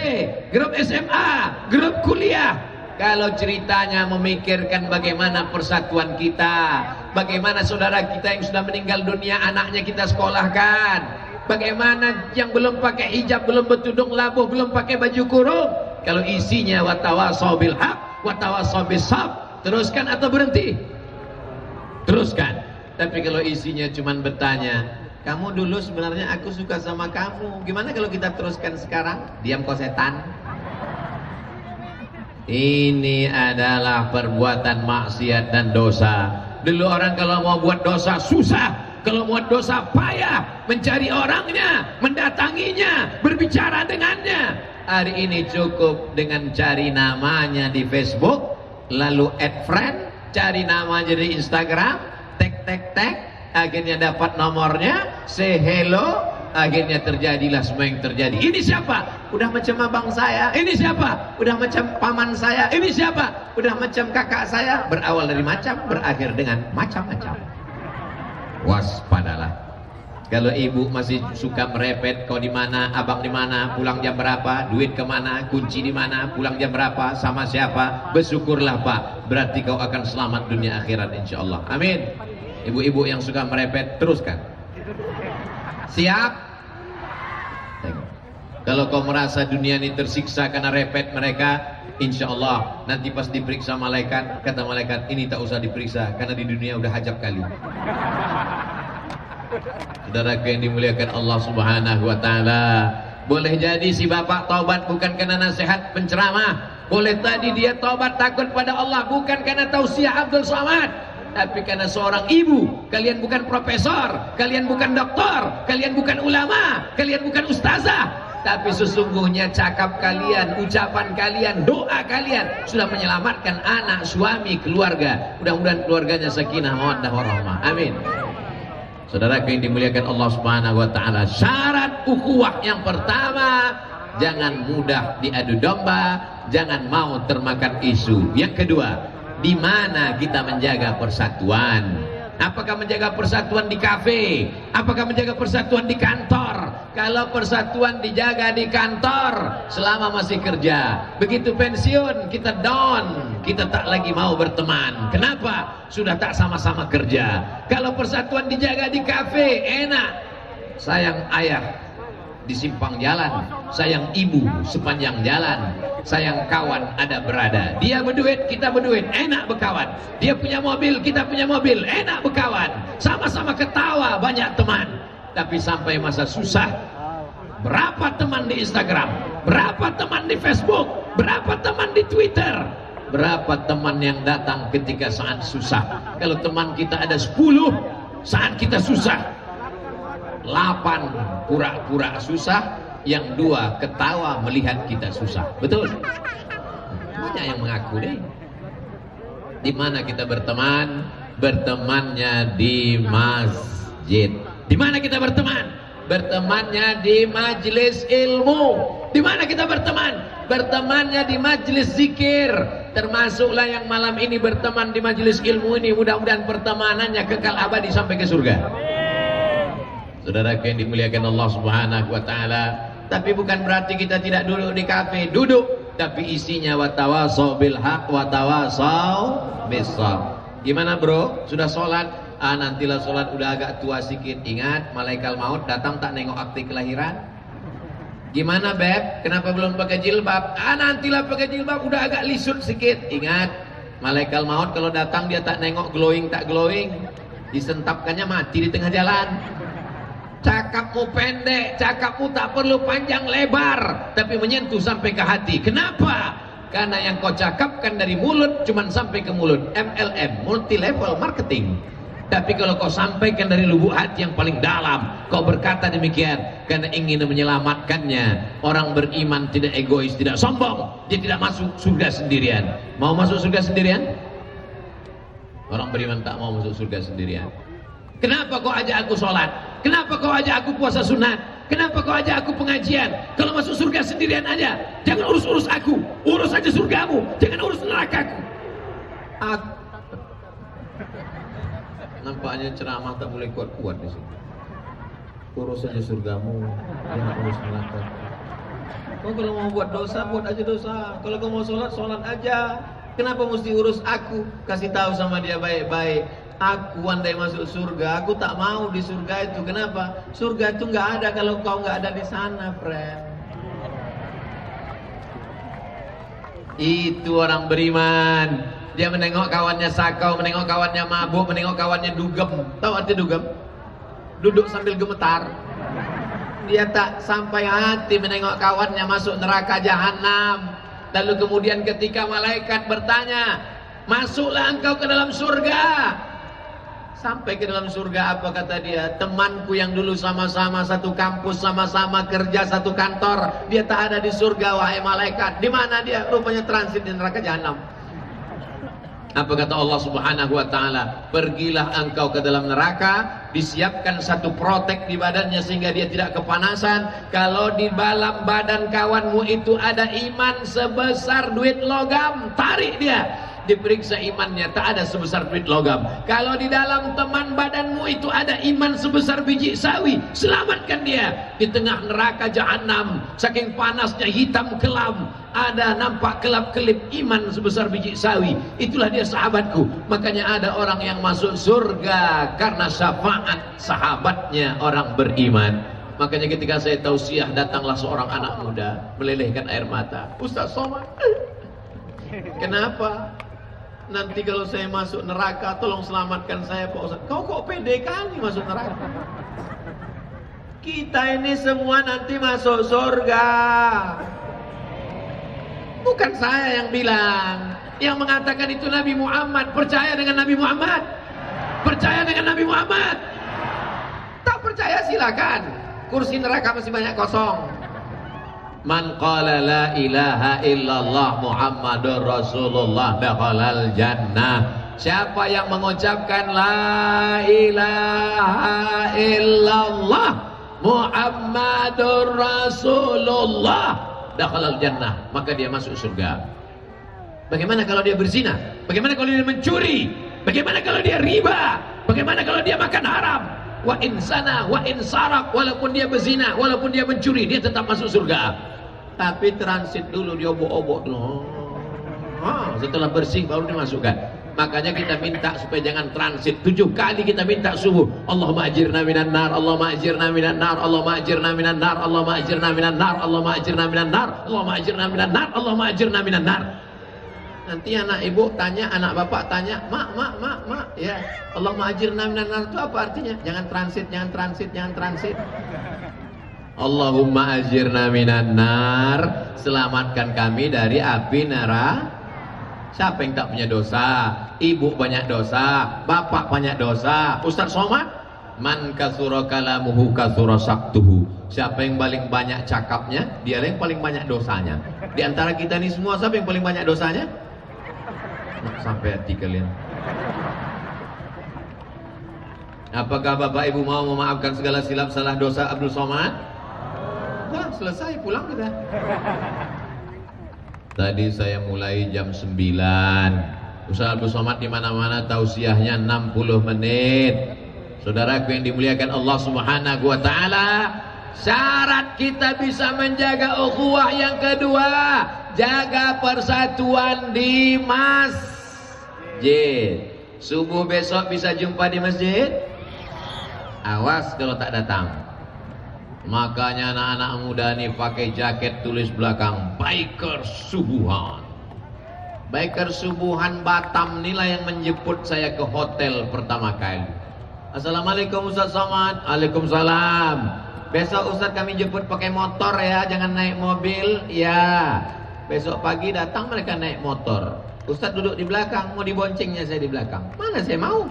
grup SMA, grup kuliah. Kalau ceritanya memikirkan bagaimana persatuan kita, bagaimana saudara kita yang sudah meninggal dunia, anaknya kita sekolahkan, bagaimana yang belum pakai hijab, belum bertudung labuh, belum pakai baju kurung. Kalau isinya watawasau bil haq, watawasau bis sabr, teruskan atau berhenti? Teruskan. Tapi kalau isinya cuma bertanya, kamu dulu sebenarnya aku suka sama kamu, gimana kalau kita teruskan sekarang? Diam kau setan. Ini adalah perbuatan maksiat dan dosa. Dulu orang kalau mau buat dosa susah, kalau buat dosa payah, mencari orangnya, mendatanginya, berbicara dengannya. Hari ini cukup dengan cari namanya di Facebook, lalu add friend, cari namanya di Instagram, tek, akhirnya dapat nomornya, say hello, akhirnya terjadilah semua yang terjadi. Ini siapa? Udah macam abang saya. Ini siapa? Udah macam paman saya. Ini siapa? Udah macam kakak saya. Berawal dari macam, berakhir dengan macam-macam. Waspadalah. Kalau ibu masih suka merepet, kau di mana, abang di mana, pulang jam berapa, duit kemana, kunci di mana, pulang jam berapa, sama siapa, bersyukurlah Pak. Berarti kau akan selamat dunia akhirat insyaallah. Amin. Ibu-ibu yang suka merepet, teruskan. Siap? Tengok. Kalau kau merasa dunia ini tersiksa karena repet mereka, insya Allah nanti pas diperiksa malaikat, kata malaikat, ini tak usah diperiksa karena di dunia udah hajab kali. Saudara yang dimuliakan Allah Subhanahu wa taala, boleh jadi si bapak taubat bukan karena nasihat penceramah, boleh tadi dia taubat takut pada Allah bukan karena tausiah Abdul Somad, tapi karena seorang ibu. Kalian bukan profesor, kalian bukan doktor, kalian bukan ulama, kalian bukan ustazah, Tapi sesungguhnya cakap kalian, ucapan kalian, doa kalian sudah menyelamatkan anak, suami, keluarga. Mudah-mudahan keluarganya sakinah, mawaddah, warahmah. Amin. Saudara yang dimuliakan Allah Subhanahu wa taala, syarat ukhuwah yang pertama, jangan mudah diadu domba, jangan mau termakan isu. Yang kedua, di mana kita menjaga persatuan? Apakah menjaga persatuan di kafe? Apakah menjaga persatuan di kantor? Kalau persatuan dijaga di kantor selama masih kerja, begitu pensiun kita down, kita tak lagi mau berteman. Kenapa? Sudah tak sama-sama kerja. Kalau persatuan dijaga di kafe, enak. Sayang ayah di simpang jalan, sayang ibu sepanjang jalan, sayang kawan ada berada. Dia berduit, kita berduit, enak berkawan. Dia punya mobil, kita punya mobil, enak berkawan. Sama-sama ketawa, banyak teman. Tapi sampai masa susah, berapa teman di Instagram, berapa teman di Facebook, berapa teman di Twitter, berapa teman yang datang ketika saat susah. Kalau teman kita ada 10 saat kita susah, 8 pura-pura susah, yang 2 ketawa melihat kita susah. Betul? Banyak yang mengaku deh. Di mana kita berteman? Bertemannya di masjid. Di mana kita berteman? Bertemannya di majelis ilmu. Di mana kita berteman? Bertemannya di majelis zikir. Termasuklah yang malam ini berteman di majelis ilmu ini, mudah-mudahan pertemanannya kekal abadi sampai ke surga. Saudara yang dimuliakan Allah Subhanahu wa taala, tapi bukan berarti kita tidak duduk di kafe, duduk, tapi isinya watawasau bil haq watawasau bis sabr. Gimana bro? Sudah sholat? Nantilah sholat udah agak tua sedikit. Ingat, malaikat maut datang tak nengok akte kelahiran. Gimana beb? Kenapa belum pakai jilbab? Nantilah pakai jilbab udah agak lisut sedikit. Ingat, malaikat maut kalau datang dia tak nengok glowing tak glowing. Disentapkannya mati di tengah jalan. Cakapmu pendek, cakapmu tak perlu panjang lebar, tapi menyentuh sampai ke hati. Kenapa? Karena yang kau cakapkan dari mulut cuman sampai ke mulut. MLM, multi level marketing. Tapi kalau kau sampaikan dari lubuk hati yang paling dalam, kau berkata demikian karena ingin menyelamatkannya. Orang beriman tidak egois, tidak sombong. Dia tidak masuk surga sendirian. Mau masuk surga sendirian? Orang beriman tak mau masuk surga sendirian. Kenapa kau ajak aku sholat? Kenapa kau ajak aku puasa sunat? Kenapa kau ajak aku pengajian? Kalau masuk surga sendirian aja. Jangan urus-urus aku. Urus aja surgamu. Jangan urus nerakaku. Nampaknya ceramah tak boleh kuat-kuat di sini. Urus aja surgamu. Jangan urus neraka. Kau kalau mau buat dosa, buat aja dosa. Kalau kau mau sholat, sholat aja. Kenapa mesti urus aku? Kasih tahu sama dia baik-baik. Aku andai masuk surga, aku tak mau di surga itu. Kenapa? Surga itu nggak ada kalau kau nggak ada di sana, friend. Itu orang beriman. Dia menengok kawannya sakau, menengok kawannya mabuk, menengok kawannya dugem. Tahu arti dugem? Duduk sambil gemetar. Dia tak sampai hati menengok kawannya masuk neraka jahanam. Lalu kemudian ketika malaikat bertanya, masuklah engkau ke dalam surga. Sampai ke dalam surga apa kata dia? Temanku yang dulu sama-sama satu kampus, sama-sama kerja satu kantor, dia tak ada di surga wahai malaikat. Di mana dia? Rupanya transit di neraka jahanam. Apa kata Allah Subhanahu wa taala? Pergilah engkau ke dalam neraka, disiapkan satu protek di badannya sehingga dia tidak kepanasan. Kalau di dalam badan kawanmu itu ada iman sebesar duit logam, tarik dia. Diperiksa imannya, tak ada sebesar duit logam. Kalau di dalam teman badanmu itu ada iman sebesar biji sawi, selamatkan dia. Di tengah neraka jahanam, saking panasnya hitam kelam, ada nampak kelap-kelip iman sebesar biji sawi. Itulah dia sahabatku. Makanya ada orang yang masuk surga karena syafaat sahabatnya orang beriman. Makanya ketika saya tausiah, datanglah seorang anak muda melelehkan air mata. Ustaz Somad, kenapa? Nanti kalau saya masuk neraka, tolong selamatkan saya Pak Ustaz. Kau kok pede kali masuk neraka? Kita ini semua nanti masuk surga. Bukan saya yang bilang. Yang mengatakan itu Nabi Muhammad. Percaya dengan Nabi Muhammad? Percaya dengan Nabi Muhammad? Tak percaya silakan. Kursi neraka masih banyak kosong. Man qala la ilaha illallah Muhammadur Rasulullah dakhalal jannah. Siapa yang mengucapkan la ilaha illallah Muhammadur Rasulullah dakhalal jannah, maka dia masuk surga. Bagaimana kalau dia berzina? Bagaimana kalau dia mencuri? Bagaimana kalau dia riba? Bagaimana kalau dia makan haram? Wa insana wa insarak, walaupun dia berzina, walaupun dia mencuri, dia tetap masuk surga. Tapi transit dulu, dia obok-obok dulu. Setelah bersih baru dimasukkan. Makanya kita minta supaya jangan transit. 7 kali kita minta subuh. Allahumma ajirna minan nar, Allahumma ajirna minan nar, Allahumma ajirna minan nar, Allahumma ajirna minan nar, Allahumma ajirna minan nar, Allahumma ajirna minan nar, Allahumma ajirna minan nar. Nanti anak ibu tanya, anak bapak tanya, mak, ya, Allahumma ajirna minan nar itu apa artinya? Jangan transit, jangan transit, jangan transit. Allahumma ajirna minan nar, selamatkan kami dari api neraka. Siapa yang tak punya dosa? Ibu banyak dosa, bapak banyak dosa. Ustaz Somad, man kasura kalamuhu kasura saktuhu. Siapa yang paling banyak cakapnya, dia yang paling banyak dosanya. Di antara kita ini semua, siapa yang paling banyak dosanya? Sampai hati kalian. Apakah bapak ibu mau memaafkan segala silap salah dosa Abdul Somad? Nah, selesai, pulang kita. Tadi saya mulai jam 9. Ustaz Abdul Somad di mana-mana tausiahnya 60 menit. Saudaraku yang dimuliakan Allah Subhanahu wa taala, syarat kita bisa menjaga ukhuwah yang kedua, jaga persatuan di masjid. Subuh besok bisa jumpa di masjid? Awas kalau tak datang. Makanya anak-anak muda ini pakai jaket tulis belakang Biker Subuhan. Biker Subuhan Batam inilah yang menjemput saya ke hotel pertama kali. Assalamualaikum Ustaz Somad. Waalaikumsalam. Besok Ustaz kami jemput pakai motor ya, jangan naik mobil. Ya. Besok pagi datang mereka naik motor. Ustaz duduk di belakang, mau diboncengnya saya di belakang. Mana saya mau?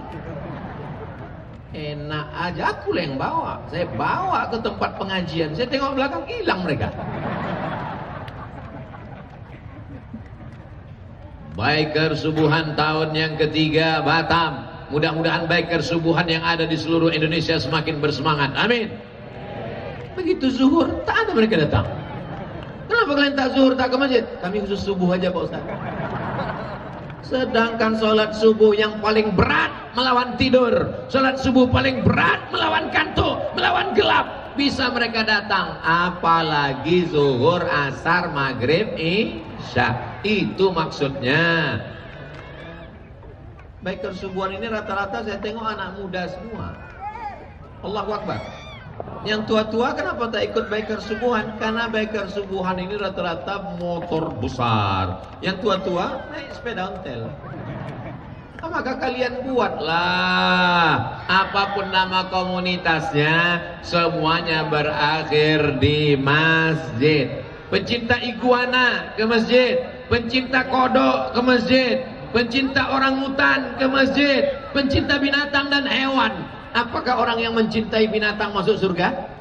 Enak aja, aku yang bawa. Saya bawa ke tempat pengajian. Saya tengok belakang, hilang mereka. Biker Subuhan tahun yang ketiga Batam. Mudah-mudahan biker subuhan yang ada di seluruh Indonesia semakin bersemangat. Amin. Begitu zuhur, tak ada mereka datang. Kenapa kalian tak zuhur, tak ke masjid? Kami khusus subuh aja Pak Ustaz. Sedangkan sholat subuh yang paling berat melawan tidur, sholat subuh paling berat melawan kantuk, melawan gelap, bisa mereka datang. Apalagi zuhur, asar, maghrib, isya. Itu maksudnya. Biker subuhan ini rata-rata saya tengok anak muda semua. Allahu Akbar. Yang tua-tua kenapa tak ikut biker subuhan? Karena biker subuhan ini rata-rata motor besar. Yang tua-tua naik sepeda ontel. Maka kalian buatlah apapun nama komunitasnya, semuanya berakhir di masjid. Pencinta iguana ke masjid, pencinta kodok ke masjid, pencinta orangutan ke masjid, pencinta binatang dan hewan. Apakah orang yang mencintai binatang masuk surga?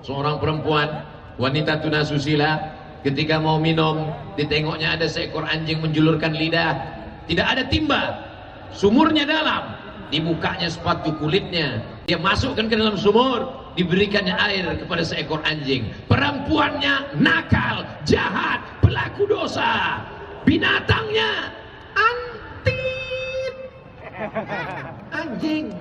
Seorang perempuan, wanita tunasusila, ketika mau minum, ditengoknya ada seekor anjing menjulurkan lidah. Tidak ada timba, sumurnya dalam. Dibukanya sepatu kulitnya, dia masukkan ke dalam sumur, diberikannya air kepada seekor anjing. Perempuannya nakal, jahat, pelaku dosa. Binatangnya antit, anjing.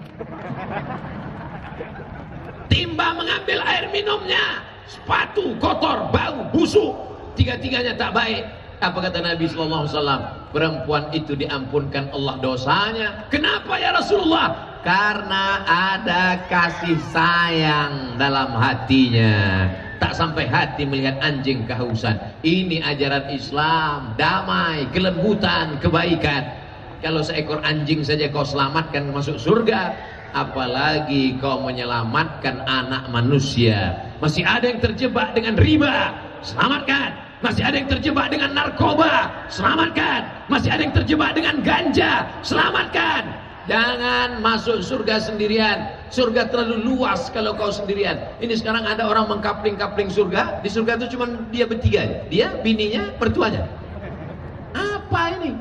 Timba mengambil air minumnya, sepatu kotor, bau, busuk, tiga-tiganya tak baik. Apa kata Nabi sallallahu alaihi wasallam? Perempuan itu diampunkan Allah dosanya. Kenapa ya Rasulullah? Karena ada kasih sayang dalam hatinya. Tak sampai hati melihat anjing kehausan. Ini ajaran Islam, damai, kelembutan, kebaikan. Kalau seekor anjing saja kau selamatkan masuk surga, apalagi kau menyelamatkan anak manusia. Masih ada yang terjebak dengan riba, selamatkan. Masih ada yang terjebak dengan narkoba, selamatkan. Masih ada yang terjebak dengan ganja, selamatkan. Jangan masuk surga sendirian. Surga terlalu luas kalau kau sendirian. Ini sekarang ada orang mengkapling-kapling surga. Di surga itu cuma dia bertiga aja. Dia, bininya, pertuanya. Apa ini?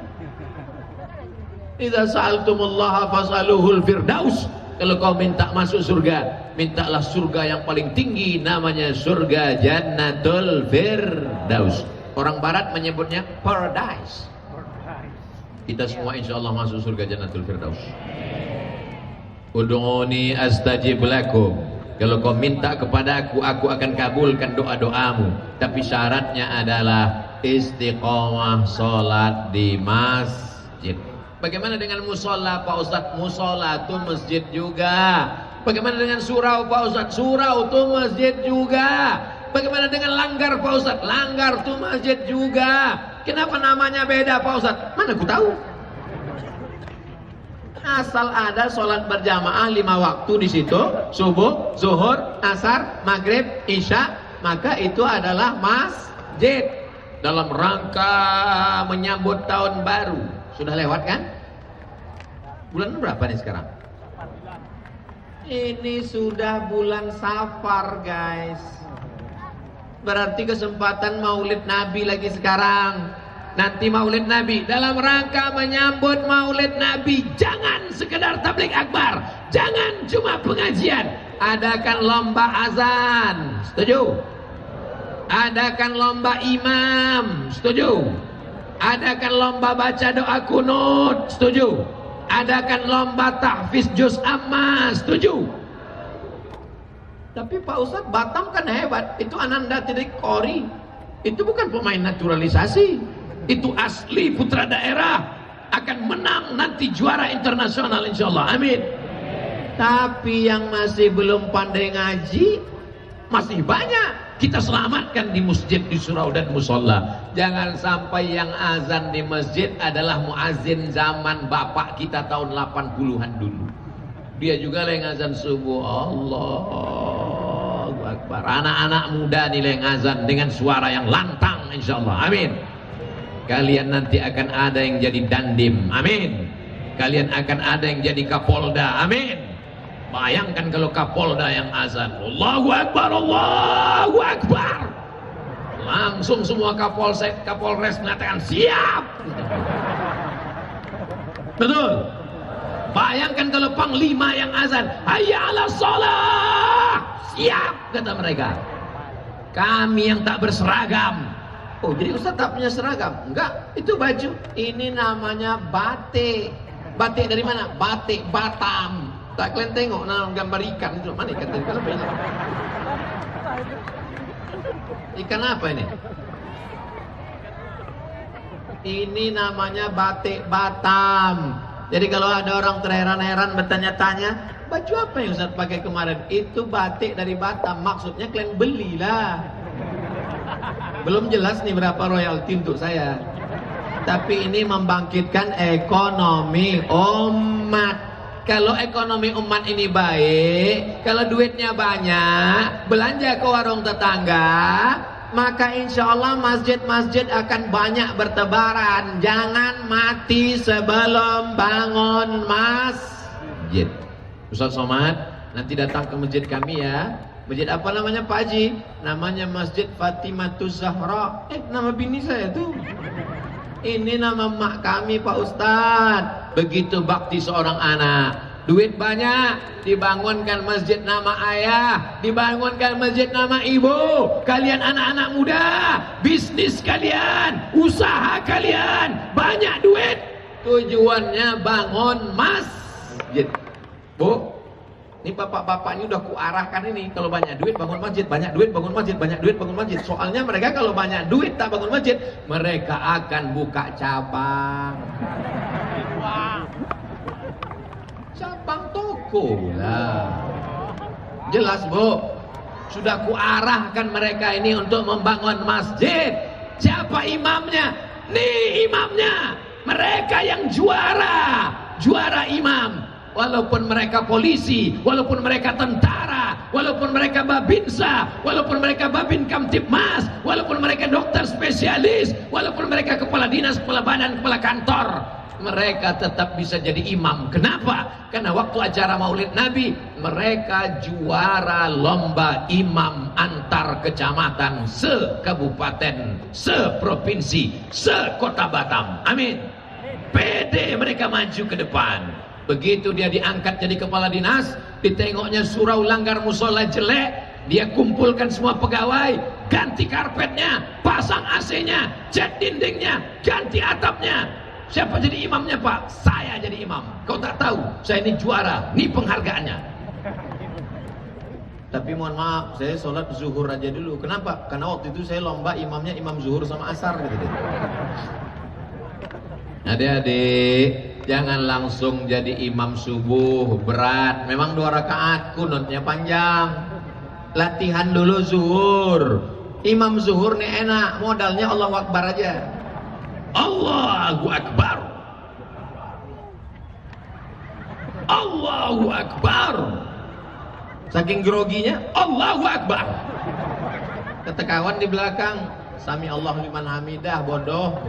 Idza sa'altumullaha fas'aluhul firdaus. Kalau kau minta masuk surga, mintalah surga yang paling tinggi, namanya surga Jannatul Firdaus. Orang barat menyebutnya paradise. Kita semua insyaallah masuk surga Jannatul Firdaus. Ud'uni astajib lakum. Kalau kau minta kepada aku akan kabulkan doa-doamu. Tapi syaratnya adalah istiqomah salat di masjid. Bagaimana dengan musola Pak Ustadz? Musola itu masjid juga. Bagaimana dengan surau Pak Ustadz? Surau itu masjid juga. Bagaimana dengan langgar Pak Ustadz? Langgar itu masjid juga. Kenapa namanya beda Pak Ustadz? Mana aku tahu. Asal ada sholat berjamaah 5 waktu di situ, subuh, zuhur, asar, maghrib, isya, maka itu adalah masjid. Dalam rangka menyambut tahun baru. Sudah lewat kan? Bulan berapa nih sekarang? Ini sudah bulan Safar guys. Berarti kesempatan maulid Nabi lagi sekarang. Nanti maulid Nabi. Dalam rangka menyambut maulid Nabi, jangan sekedar tabligh akbar, jangan cuma pengajian. Adakan lomba azan, setuju? Adakan lomba imam, setuju? Adakan lomba baca doa kunut, setuju? Adakan lomba tahfiz juz amma, setuju? Tapi Pak Ustadz, Batam kan hebat. Itu Ananda Tidikori. Itu bukan pemain naturalisasi. Itu asli putra daerah. Akan menang nanti juara internasional insyaallah. Amin. Tapi yang masih belum pandai ngaji masih banyak. Kita selamatkan di masjid, di surau dan musola. Jangan sampai yang azan di masjid adalah muazin zaman bapak kita tahun 80-an dulu. Dia juga yang azan subuh. Allahu Akbar. Anak-anak muda nih yang azan dengan suara yang lantang insyaallah. Amin. Kalian nanti akan ada yang jadi dandim. Amin. Kalian akan ada yang jadi kapolda. Amin. Bayangkan kalau kapolda yang azan. Allahu Akbar, Allahu Akbar. Langsung semua kapolres mengatakan siap. Betul. Bayangkan kalau panglima yang azan. Hayya 'alas shalah. Siap kata mereka. Kami yang tak berseragam. Oh, jadi Ustaz tak punya seragam? Enggak, itu baju. Ini namanya batik. Batik dari mana? Batik Batam. Tak kalian tengok nah, gambar ikan itu. Mana ikan tadi? Kenapa ini? Ikan apa ini? Ini namanya batik Batam. Jadi kalau ada orang terheran-heran bertanya-tanya, baju apa yang Ustaz pakai kemarin? Itu batik dari Batam. Maksudnya kalian belilah. Belum jelas nih berapa royalti untuk saya. Tapi ini membangkitkan ekonomi umat. Kalau ekonomi umat ini baik, kalau duitnya banyak, belanja ke warung tetangga, maka insya Allah masjid-masjid akan banyak bertebaran. Jangan mati sebelum bangun masjid. Ustaz Somad, nanti datang ke masjid kami ya. Masjid apa namanya Pak Haji? Namanya Masjid Fatimatus Zahra. Nama bini saya tuh. Ini nama mak kami Pak Ustadz. Begitu bakti seorang anak. Duit banyak, dibangunkan masjid nama ayah, dibangunkan masjid nama ibu. Kalian anak-anak muda, bisnis kalian, usaha kalian, banyak duit. Tujuannya bangun masjid. Bu, ini bapak-bapak ini udah kuarahkan ini. Kalau banyak duit bangun masjid, banyak duit bangun masjid, banyak duit bangun masjid. Soalnya mereka kalau banyak duit tak bangun masjid, mereka akan buka cabang. Cabang toko lah. Jelas Bu. Sudah kuarahkan mereka ini untuk membangun masjid. Siapa imamnya? Nih imamnya. Mereka yang juara. Juara imam. Walaupun mereka polisi, walaupun mereka tentara, walaupun mereka babinsa, walaupun mereka babin kamtipmas, walaupun mereka dokter spesialis, walaupun mereka kepala dinas, kepala badan, kepala kantor, mereka tetap bisa jadi imam. Kenapa? Karena waktu acara Maulid Nabi, mereka juara lomba imam antar kecamatan, se-kabupaten, se-provinsi, se-kota Batam. Amin. Pede mereka maju ke depan. Begitu dia diangkat jadi kepala dinas, ditengoknya surau langgar musola jelek, dia kumpulkan semua pegawai, ganti karpetnya, pasang AC-nya, cat dindingnya, ganti atapnya. Siapa jadi imamnya, Pak? Saya jadi imam. Kau tak tahu, saya ini juara, ini penghargaannya. Tapi mohon maaf, saya sholat zuhur aja dulu. Kenapa? Karena waktu itu saya lomba imamnya imam zuhur sama asar gitu. Adik-adik, jangan langsung jadi imam subuh, berat. Memang 2 rakaat, kunutnya panjang. Latihan dulu zuhur. Imam zuhur nih enak, modalnya Allahu Akbar aja. Allahu Akbar, Allahu Akbar. Saking groginya Allahu Akbar. Kata kawan di belakang, Sami Allahu liman hamidah, bodoh.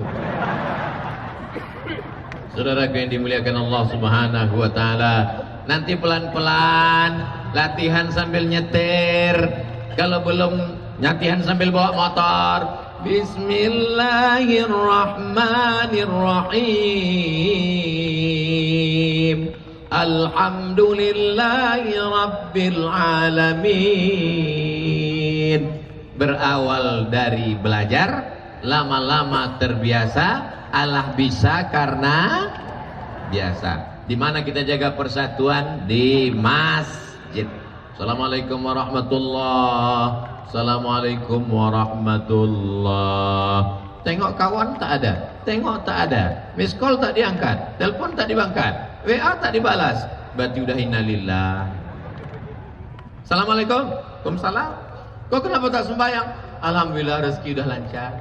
Saudaraku yang dimuliakan Allah Subhanahu wa taala, nanti pelan-pelan latihan sambil nyetir. Kalau belum, latihan sambil bawa motor. Bismillahirrahmanirrahim. Alhamdulillahi rabbil alamin. Berawal dari belajar, lama-lama terbiasa, Allah bisa karena biasa. Di mana kita jaga persatuan? Di masjid. Assalamualaikum warahmatullahi. Assalamualaikum warahmatullahi. Tengok kawan tak ada, tengok tak ada, miss call tak diangkat, telepon tak diangkat, WA tak dibalas. Berarti udah innalillah. Assalamualaikum. Waalaikumsalam. Kok kenapa tak sembahyang? Alhamdulillah rezeki udah lancar.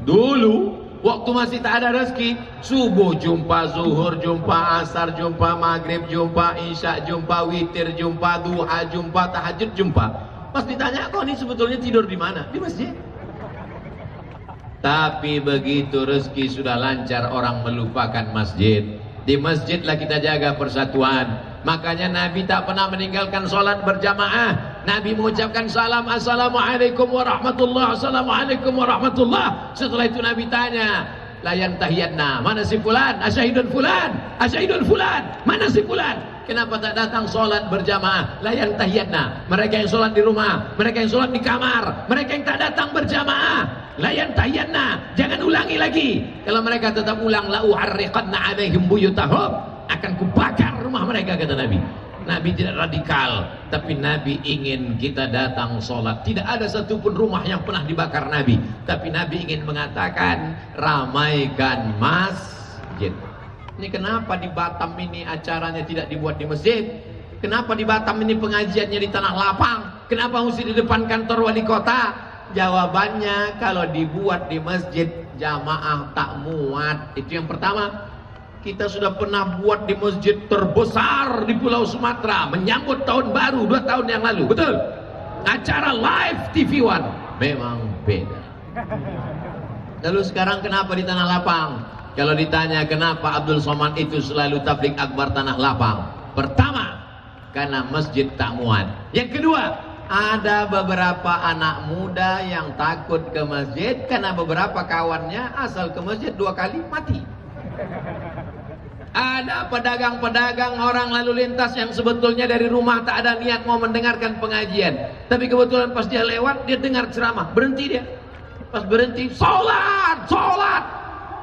Dulu waktu masih tak ada rezeki, subuh jumpa, zuhur jumpa, asar jumpa, maghrib jumpa, isya jumpa, witir jumpa, duha jumpa, tahajud jumpa. Pas ditanya, kau ini sebetulnya tidur di mana? Di masjid. Tapi begitu rezeki sudah lancar, orang melupakan masjid. Di masjidlah kita jaga persatuan. Makanya Nabi tak pernah meninggalkan sholat berjamaah. Nabi mengucapkan salam, assalamualaikum warahmatullahi, assalamualaikum warahmatullahi. Setelah itu Nabi tanya, layan tahiyatna, mana si fulan? Asyahidun fulan, asyahidun fulan, mana si fulan? Kenapa tak datang sholat berjamaah? Layan tahiyatna, mereka yang sholat di rumah, mereka yang sholat di kamar, mereka yang tak datang berjamaah, layan tahiyatna, jangan ulangi lagi. Kalau mereka tetap ulang, la uharriqanna alaihim buyutahum, akan kubakar rumah mereka, kata Nabi. Nabi tidak radikal, tapi Nabi ingin kita datang sholat. Tidak ada satupun rumah yang pernah dibakar Nabi, tapi Nabi ingin mengatakan ramaikan masjid. Ini kenapa di Batam ini acaranya tidak dibuat di masjid? Kenapa di Batam ini pengajiannya di tanah lapang? Kenapa mesti di depan kantor wali kota? Jawabannya, kalau dibuat di masjid jamaah tak muat. Itu yang pertama. Kita sudah pernah buat di masjid terbesar di Pulau Sumatera menyambut tahun baru 2 tahun yang lalu, betul? Acara live TV One memang beda. Lalu sekarang kenapa di tanah lapang? Kalau ditanya kenapa Abdul Somad itu selalu tabligh akbar tanah lapang? Pertama, karena masjid tak muat. Yang kedua, ada beberapa anak muda yang takut ke masjid karena beberapa kawannya asal ke masjid 2 kali mati. Ada pedagang-pedagang, orang lalu lintas yang sebetulnya dari rumah tak ada niat mau mendengarkan pengajian, tapi kebetulan pas dia lewat, dia dengar ceramah, berhenti dia. Pas berhenti, sholat, sholat,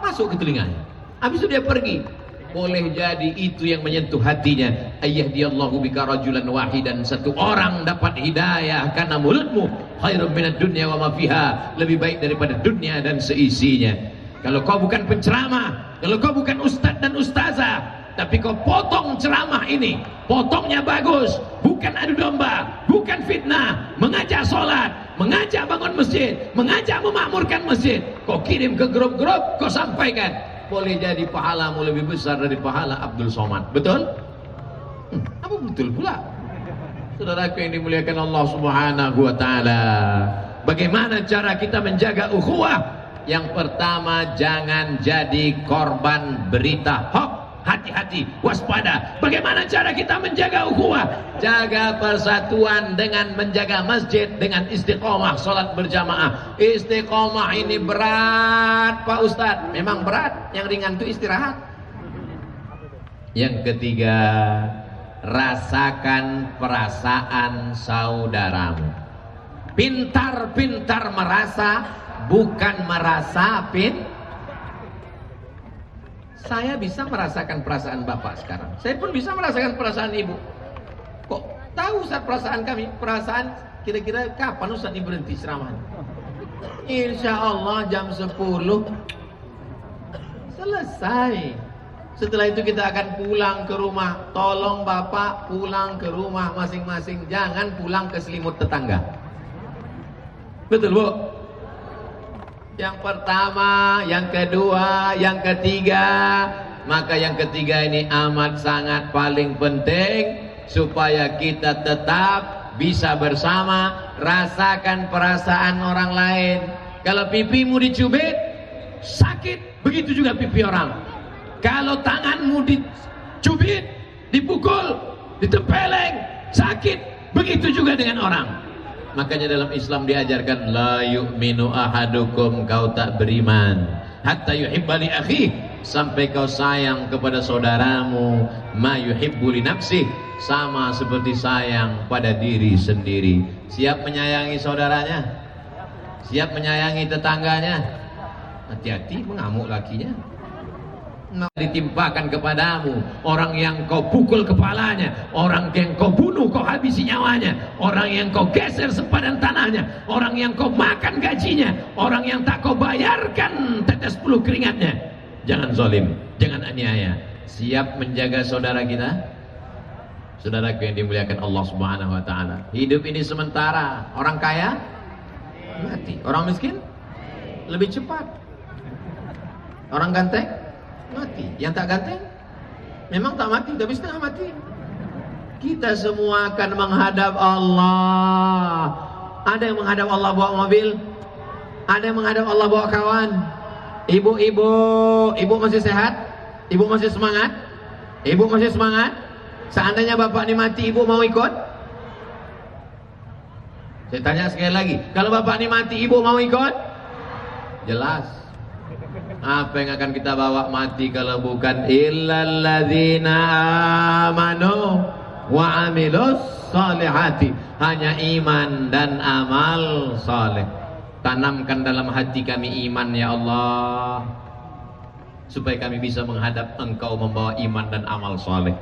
masuk ke telinganya. Habis itu dia pergi. Boleh jadi itu yang menyentuh hatinya. Ayyahdiyallahu bika rajulan wahidan, satu orang dapat hidayah karena mulutmu. Khairum minad dunya wa ma fiha, lebih baik daripada dunia dan seisinya. Kalau kau bukan penceramah, kalau kau bukan ustadz dan ustazah, tapi kau potong ceramah ini, potongnya bagus, bukan adu domba, bukan fitnah, mengajak sholat, mengajak bangun masjid, mengajak memakmurkan masjid, kau kirim ke grup-grup, kau sampaikan, boleh jadi pahalamu lebih besar dari pahala Abdul Somad. Betul? Apa betul pula? Saudaraku yang dimuliakan Allah Subhanahu wa taala, bagaimana cara kita menjaga ukhuwah? Yang pertama, jangan jadi korban berita hoax. Hati-hati, waspada. Bagaimana cara kita menjaga ukhuwah? Jaga persatuan dengan menjaga masjid, dengan istiqomah sholat berjamaah. Istiqomah ini berat Pak Ustadz. Memang berat, yang ringan itu istirahat. Yang ketiga, rasakan perasaan saudaramu. Pintar-pintar merasa, bukan merasa Saya bisa merasakan perasaan Bapak sekarang. Saya pun bisa merasakan perasaan Ibu. Kok tahu Ustaz perasaan kami? Perasaan kira-kira kapan Ustaz ini berhenti ceramahnya? Insya Allah jam 10 selesai. Setelah itu kita akan pulang ke rumah. Tolong Bapak pulang ke rumah masing-masing. Jangan pulang ke selimut tetangga. Betul Bu? Yang pertama, yang kedua, yang ketiga. Maka yang ketiga ini amat sangat paling penting, supaya kita tetap bisa bersama. Rasakan perasaan orang lain. Kalau pipimu dicubit, sakit. Begitu juga pipi orang. Kalau tanganmu dicubit, dipukul, ditempeleng, sakit. Begitu juga dengan orang. Makanya dalam Islam diajarkan la yu'minu ahadukum, kau tak beriman hatta yuhibba li akhi, sampai kau sayang kepada saudaramu ma yuhibbu li nafsih, sama seperti sayang pada diri sendiri. Siap menyayangi saudaranya? Siap menyayangi tetangganya? Hati-hati, mengamuk lakinya. Ditimpakan kepadamu orang yang kau pukul kepalanya, orang yang kau bunuh, kau habisi nyawanya, orang yang kau geser sepadan tanahnya, orang yang kau makan gajinya, orang yang tak kau bayarkan tetes bulu keringatnya. Jangan zalim, jangan aniaya. Siap menjaga saudara kita? Saudaraku yang dimuliakan Allah Subhanahu wa taala. Hidup ini sementara. Orang kaya mati, orang miskin lebih cepat. Orang ganteng mati, yang tak ganteng memang tak mati, tapi setengah mati. Kita semua akan menghadap Allah. Ada yang menghadap Allah bawa mobil, ada yang menghadap Allah bawa kawan. Ibu masih sehat? Ibu masih semangat? Ibu masih semangat? Seandainya bapak ini mati, ibu mau ikut? Saya tanya sekali lagi, kalau bapak ini mati, ibu mau ikut? Jelas. Apa yang akan kita bawa mati kalau bukan illalladzina amanu wa amilus salihati, hanya iman dan amal saleh. Tanamkan dalam hati kami iman ya Allah, supaya kami bisa menghadap Engkau membawa iman dan amal saleh.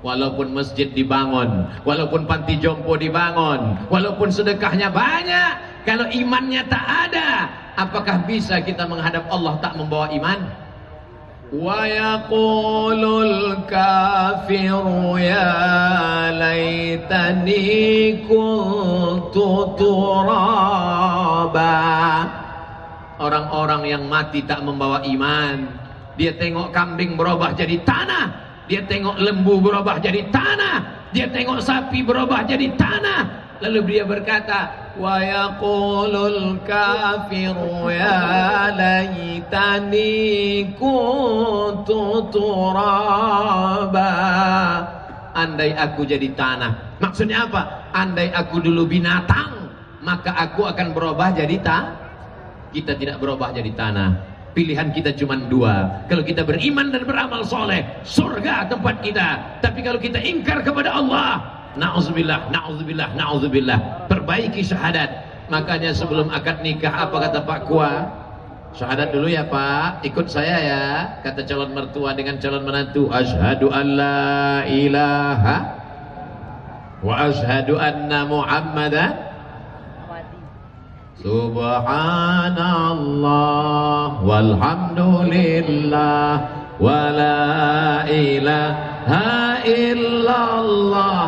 Walaupun masjid dibangun, walaupun panti jompo dibangun, walaupun sedekahnya banyak, kalau imannya tak ada, apakah bisa kita menghadap Allah tak membawa iman? Wa yaqulul kafiru ya laitani kuntu turaba. Orang-orang yang mati tak membawa iman, dia tengok kambing berubah jadi tanah, dia tengok lembu berubah jadi tanah, dia tengok sapi berubah jadi tanah. Lalu dia berkata, wa yaqulul kafiru ya laitani kuntu turaba. Andai aku jadi tanah. Maksudnya apa? Andai aku dulu binatang, maka aku akan berubah jadi Kita tidak berubah jadi tanah. Pilihan kita cuma dua. Kalau kita beriman dan beramal soleh, surga tempat kita. Tapi kalau kita ingkar kepada Allah, na'udzubillah, na'udzubillah, na'udzubillah. Perbaiki syahadat. Makanya sebelum akad nikah, apa kata Pak Kua? Syahadat dulu ya Pak, ikut saya ya. Kata calon mertua dengan calon menantu, asyhadu an la ilaha wa asyhadu anna Muhammadan Subhanallah walhamdulillah wa la ilaha illallah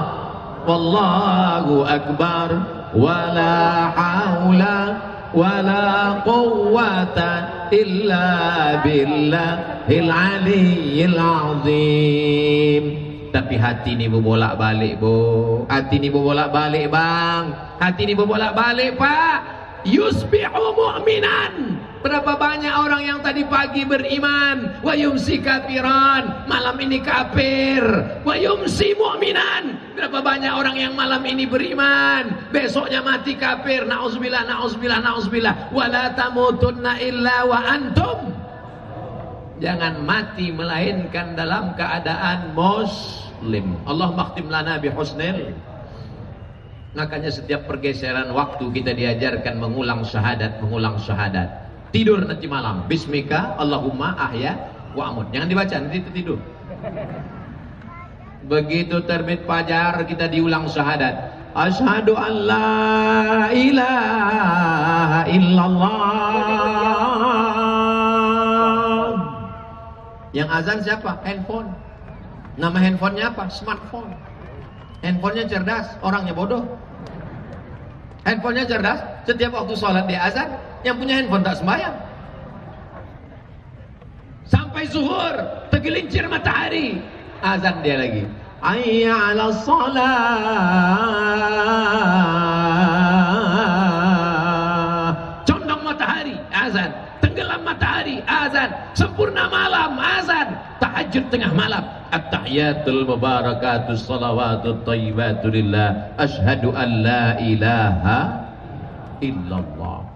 wallahu akbar wa la haula wa la quwwata illa billahil aliyyil azim. Tapi hati ini bolak-balik Bu, hati ini bolak-balik Bang, hati ini bolak-balik Pak. Yusbihu mu'minan Berapa banyak orang yang tadi pagi beriman, wa yumsi kafiran, malam ini kafir, wa yumsi mu'minan. Berapa banyak orang yang malam ini beriman, besoknya mati kafir. Nauzubillah, nauzubillah, nauzubillah. Wala tamutunna illa wa antum. Jangan mati melainkan dalam keadaan muslim. Allah makhtim lana bihusnil. Makanya setiap pergeseran waktu kita diajarkan mengulang syahadat, mengulang syahadat. Tidur nanti malam, bismika Allahumma ahya wa amut. Jangan dibaca, nanti tidur. Begitu terbit fajar kita diulang syahadat. Asyhadu an la ilaha illallah. Yang azan siapa? Handphone. Nama handphonenya apa? Smartphone. Handphonenya cerdas, orangnya bodoh. Handphonenya cerdas, setiap waktu sholat dia azan. Yang punya handphone tak sembahyang. Sampai zuhur, tergelincir matahari, azan dia lagi. Hayya 'alas shalah. Condong matahari, azan. Tenggelam matahari, azan. Sempurna malam, azan. Tahajud tengah malam. At-tahiyatul mubarakatus salawatut thayyibatu lillah. Asyhadu an la ilaha illallah.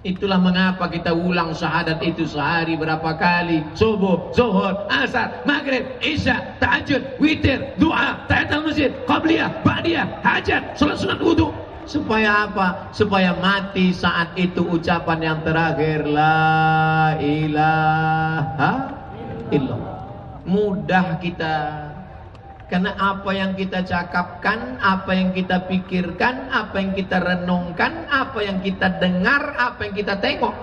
Itulah mengapa kita ulang syahadat itu sehari berapa kali. Subuh, zuhur, asar, maghrib, isya, tahajud, witir, doa, tahiyatul masjid, qabliyah, ba'diyah, hajat, salat sunat wudu. Supaya apa? Supaya mati saat itu ucapan yang terakhir, la ilaha illallah. Mudah kita, karena apa yang kita cakapkan, apa yang kita pikirkan, apa yang kita renungkan, apa yang kita dengar, apa yang kita tengok.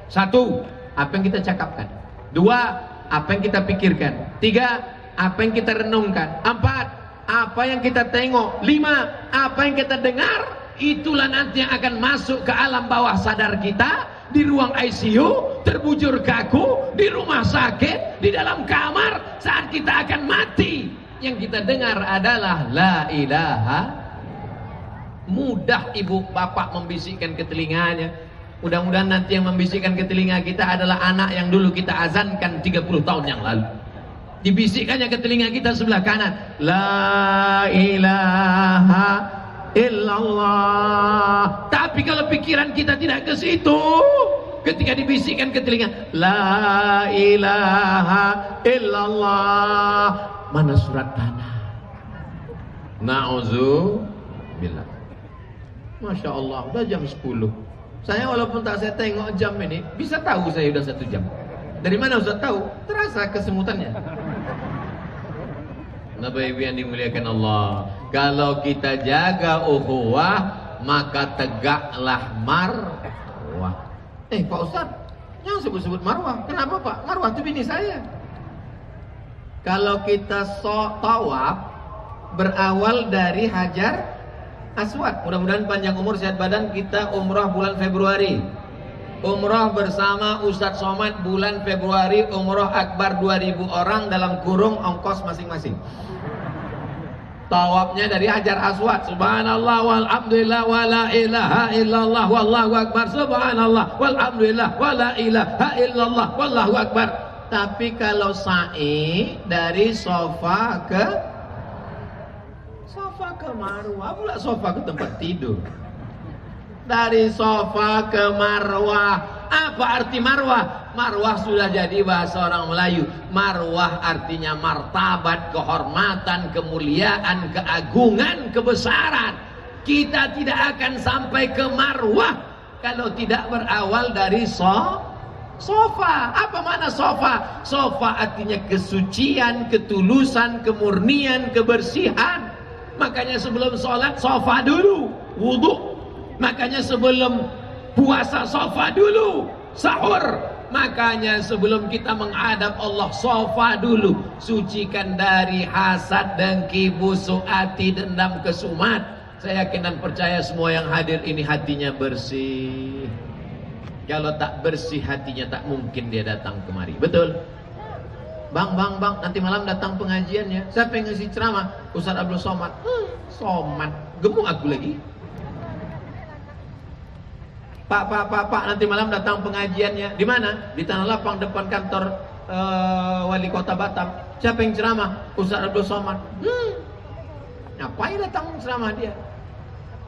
Satu, apa yang kita cakapkan. Dua, apa yang kita pikirkan. Tiga, apa yang kita renungkan. Empat, apa yang kita tengok. Lima, apa yang kita dengar. Itulah nanti yang akan masuk ke alam bawah sadar kita, di ruang ICU, terbujur kaku, di rumah sakit, di dalam kamar, saat kita akan mati. Yang kita dengar adalah la ilaha. Mudah ibu bapak membisikkan ke telinganya. Mudah-mudahan nanti yang membisikkan ke telinga kita adalah anak yang dulu kita azankan 30 tahun yang lalu. Dibisikkannya ke telinga kita sebelah kanan, la ilaha illallah. Tapi kalau pikiran kita tidak ke situ, ketika dibisikkan ke telinga, la ilaha illallah, mana surat tanah? Na'udzubillah. Masya Allah, udah jam 10. Saya walaupun tak saya tengok jam ini, bisa tahu saya udah 1 jam. Dari mana Ustaz tahu? Terasa kesemutannya. Bapak Ibu yang dimuliakan Allah, kalau kita jaga ukhuwah, maka tegaklah marwah. Pak Ustaz, jangan sebut-sebut marwah. Kenapa Pak? Marwah itu bini saya. Kalau kita tawaf berawal dari Hajar Aswad. Mudah-mudahan panjang umur sehat badan. Kita umrah bulan Februari. Umrah bersama Ustadz Somad bulan Februari. Umrah akbar 2000 orang dalam kurung ongkos masing-masing. Tawafnya dari Hajar Aswad. Subhanallah walhamdulillah wala ilaha illallah wallahu akbar. Subhanallah walhamdulillah wala ilaha illallah wallahu akbar. Tapi kalau sa'i dari sofa ke Marwah, pula sofa ke tempat tidur. Dari sofa ke Marwah. Apa arti Marwah? Marwah sudah jadi bahasa orang Melayu. Marwah artinya martabat, kehormatan, kemuliaan, keagungan, kebesaran. Kita tidak akan sampai ke Marwah kalau tidak berawal dari sofa. Apa mana sofa? Sofa artinya kesucian, ketulusan, kemurnian, kebersihan. Makanya sebelum sholat sofa dulu, wudhu. Makanya sebelum puasa sofa dulu, sahur. Makanya sebelum kita menghadap Allah sofa dulu. Sucikan dari hasad, dengki, busuk hati, dendam, kesumat. Saya yakin dan percaya semua yang hadir ini hatinya bersih. Kalau tak bersih hatinya, tak mungkin dia datang kemari. Betul? Bang, nanti malam datang pengajiannya. Siapa yang ngasih ceramah? Ustaz Abdul Somad. Somad, gemuk aku lagi. Pak, nanti malam datang pengajiannya. Di mana? Di Tanah Lapang depan kantor wali kota Batam. Siapa yang ceramah? Ustaz Abdul Somad. Ngapain datang ceramah dia?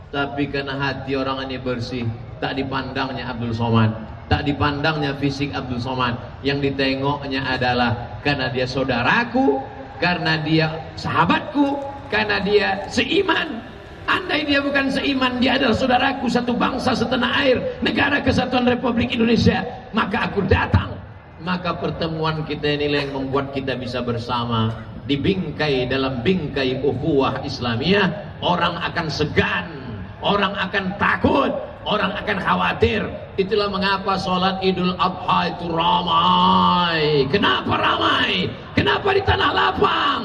Tapi karena hati orang ini bersih, tak dipandangnya Abdul Somad, tak dipandangnya fisik Abdul Somad. Yang ditengoknya adalah karena dia saudaraku, karena dia sahabatku, karena dia seiman. Andai dia bukan seiman, dia adalah saudaraku, satu bangsa setanah air, negara kesatuan Republik Indonesia, maka aku datang. Maka pertemuan kita inilah yang membuat kita bisa bersama di bingkai, dalam bingkai ukhuwah Islamiyah. Orang akan segan, orang akan takut, orang akan khawatir. Itulah mengapa sholat Idul Adha itu ramai. Kenapa ramai? Kenapa di Tanah Lapang?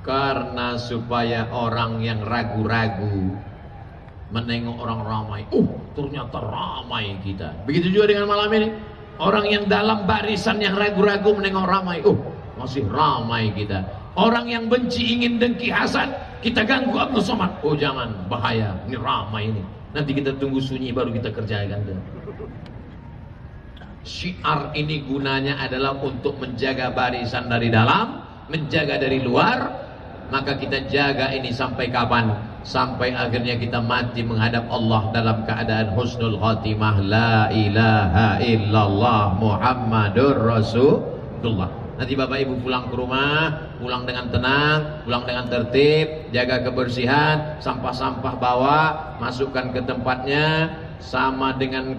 Karena supaya orang yang ragu-ragu menengok orang ramai, ternyata ramai kita. Begitu juga dengan malam ini. Orang yang dalam barisan yang ragu-ragu menengok ramai, masih ramai kita. Orang yang benci, ingin dengki, hasad, kita ganggu Abdul Somad. Jangan, bahaya, ini ramai ini. Nanti kita tunggu sunyi baru kita kerjakan. Syiar ini gunanya adalah untuk menjaga barisan dari dalam, menjaga dari luar. Maka kita jaga ini sampai kapan? Sampai akhirnya kita mati menghadap Allah dalam keadaan husnul khatimah, la ilaha illallah Muhammadur Rasulullah. Nanti Bapak Ibu pulang ke rumah, pulang dengan tenang, pulang dengan tertib, jaga kebersihan, sampah-sampah bawa, masukkan ke tempatnya, sama dengan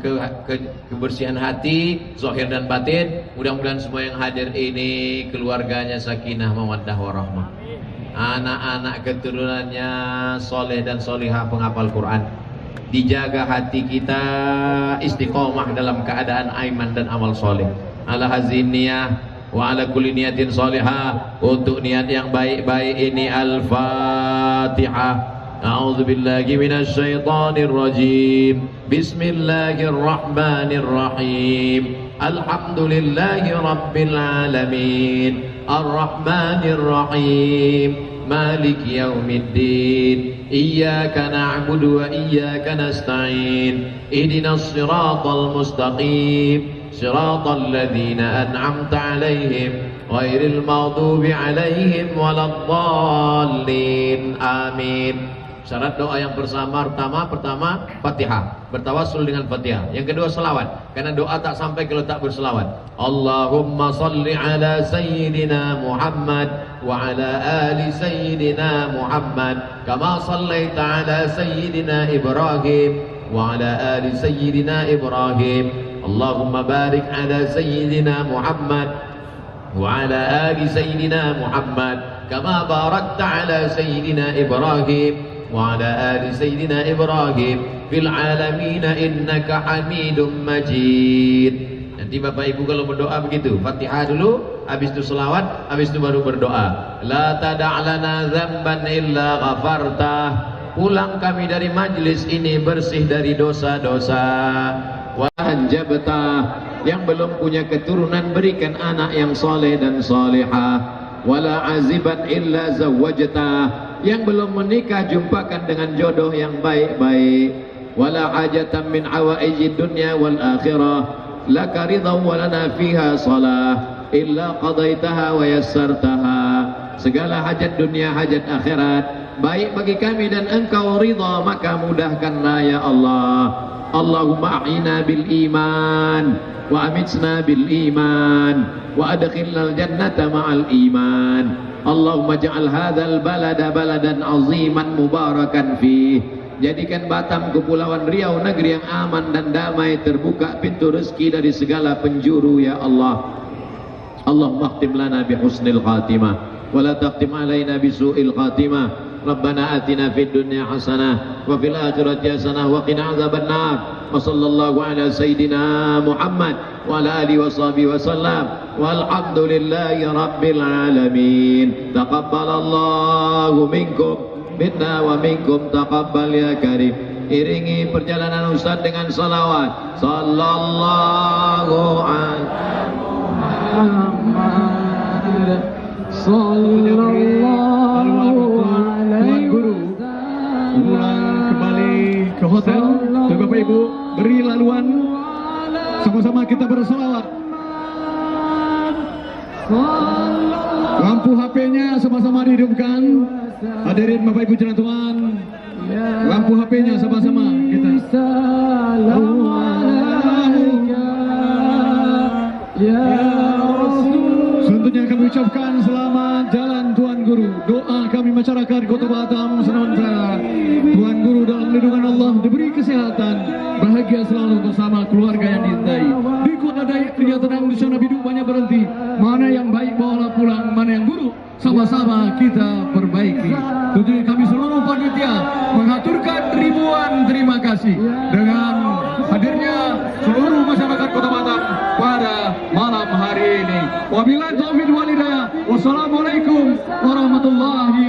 kebersihan hati, zahir dan batin. Mudah-mudahan semua yang hadir ini keluarganya sakinah, mawaddah warahmah. Anak-anak keturunannya soleh dan solihah penghafal Quran. Dijaga hati kita istiqomah dalam keadaan iman dan amal soleh. Ala hazin niyah wa ala kulli niyatin solihah. Untuk niat yang baik-baik ini Al-Fatihah. A'udzu billahi minasy syaithanir rajim. Bismillahirrahmanirrahim. Alhamdulillahi rabbil alamin. Ar-Rahmanir Rahim. Malik yaumiddin. Iyyaka na'budu wa iyyaka nasta'in. Ihdinas siratal mustaqim. Siratal ladzina an'amta 'alaihim ghairil maghdubi 'alaihim waladdallin. Amin. Syarat doa yang pertama Fatihah, bertawassul dengan Fatihah. Yang kedua selawat, karena doa tak sampai kalau tak berselawat. Allahumma salli ala sayyidina Muhammad wa ala ali sayyidina Muhammad kama sallaita ala sayyidina Ibrahim wa ala ali sayyidina Ibrahim. Allahumma barik ala sayyidina Muhammad wa ala ali sayyidina Muhammad kama barakta ala sayyidina Ibrahim wa ala ali sayyidina Ibrahim fil alamin innaka Hamidum Majid. Nanti Bapak Ibu kalau berdoa begitu, Fatihah dulu, habis itu selawat, habis itu baru berdoa. La tada'lana dzamban illa ghafartah. Pulang kami dari majlis ini bersih dari dosa-dosa. Wa anjabtah. Yang belum punya keturunan berikan anak yang soleh dan solehah. Wala aziban illa zawwajtah. Yang belum menikah jumpakan dengan jodoh yang baik-baik. Wala hajatan min hawaijid dunya wal akhirah laka ridha wa lana fiha salah illa qadaitaha wa yassartaha. Segala hajat dunia, hajat akhirat baik bagi kami dan engkau ridha, maka mudahkanlah ya Allah. Allahumma a'ina bil iman wa amitna bil iman wa adkhilnal jannata ma'al iman. Allahumma ja'al hadzal balada baladan aziman mubarakan fih. Jadikan Batam, Kepulauan Riau negeri yang aman dan damai, terbuka pintu rezeki dari segala penjuru ya Allah. Allahumma khtim lana bi husnil khatimah wa la taqtim alaina bi su'il khatimah. Rabbana atina fid dunya hasanah wa fil akhirati hasanah wa qina adzabannar. Wa sallallahu ala sayyidina Muhammad wa ala alihi wa sahbihi wa sallam. Walhamdulillahi rabbil alamin. Taqabbalallahu minkum minna wa minkum taqabbal ya karim. Iringi perjalanan Ustaz dengan salawat. Sallallahu alaihi Muhammad. Sallallahu alaihi wasallam. Pulang kembali ke hotel. Bapak Ibu Ibu beri laluan. Sama-sama kita berselawat. Lampu HP-nya sama-sama dihidupkan. Hadirin Bapak Ibu jangan teman. Lampu HP-nya sama-sama kita. Selanjutnya kami ucapkan selamat jalan Tuan Guru. Doa kami masyarakat Kota Batam, Senaman Selatan. Tuan Guru dalam lindungan Allah diberi kesehatan, bahagia selalu bersama keluarga yang dicintai. Di Kota Dayak Ria tenang di sana biduk banyak berhenti. Mana yang baik bawalah pulang, mana yang buruk sama-sama kita perbaiki. Tentunya kami seluruh panitia mengaturkan ribuan terima kasih dengan hadirnya seluruh masyarakat Kota Batam pada malam hari ini. Wabillahi taufiq wal hidayah. Wassalamualaikum warahmatullahi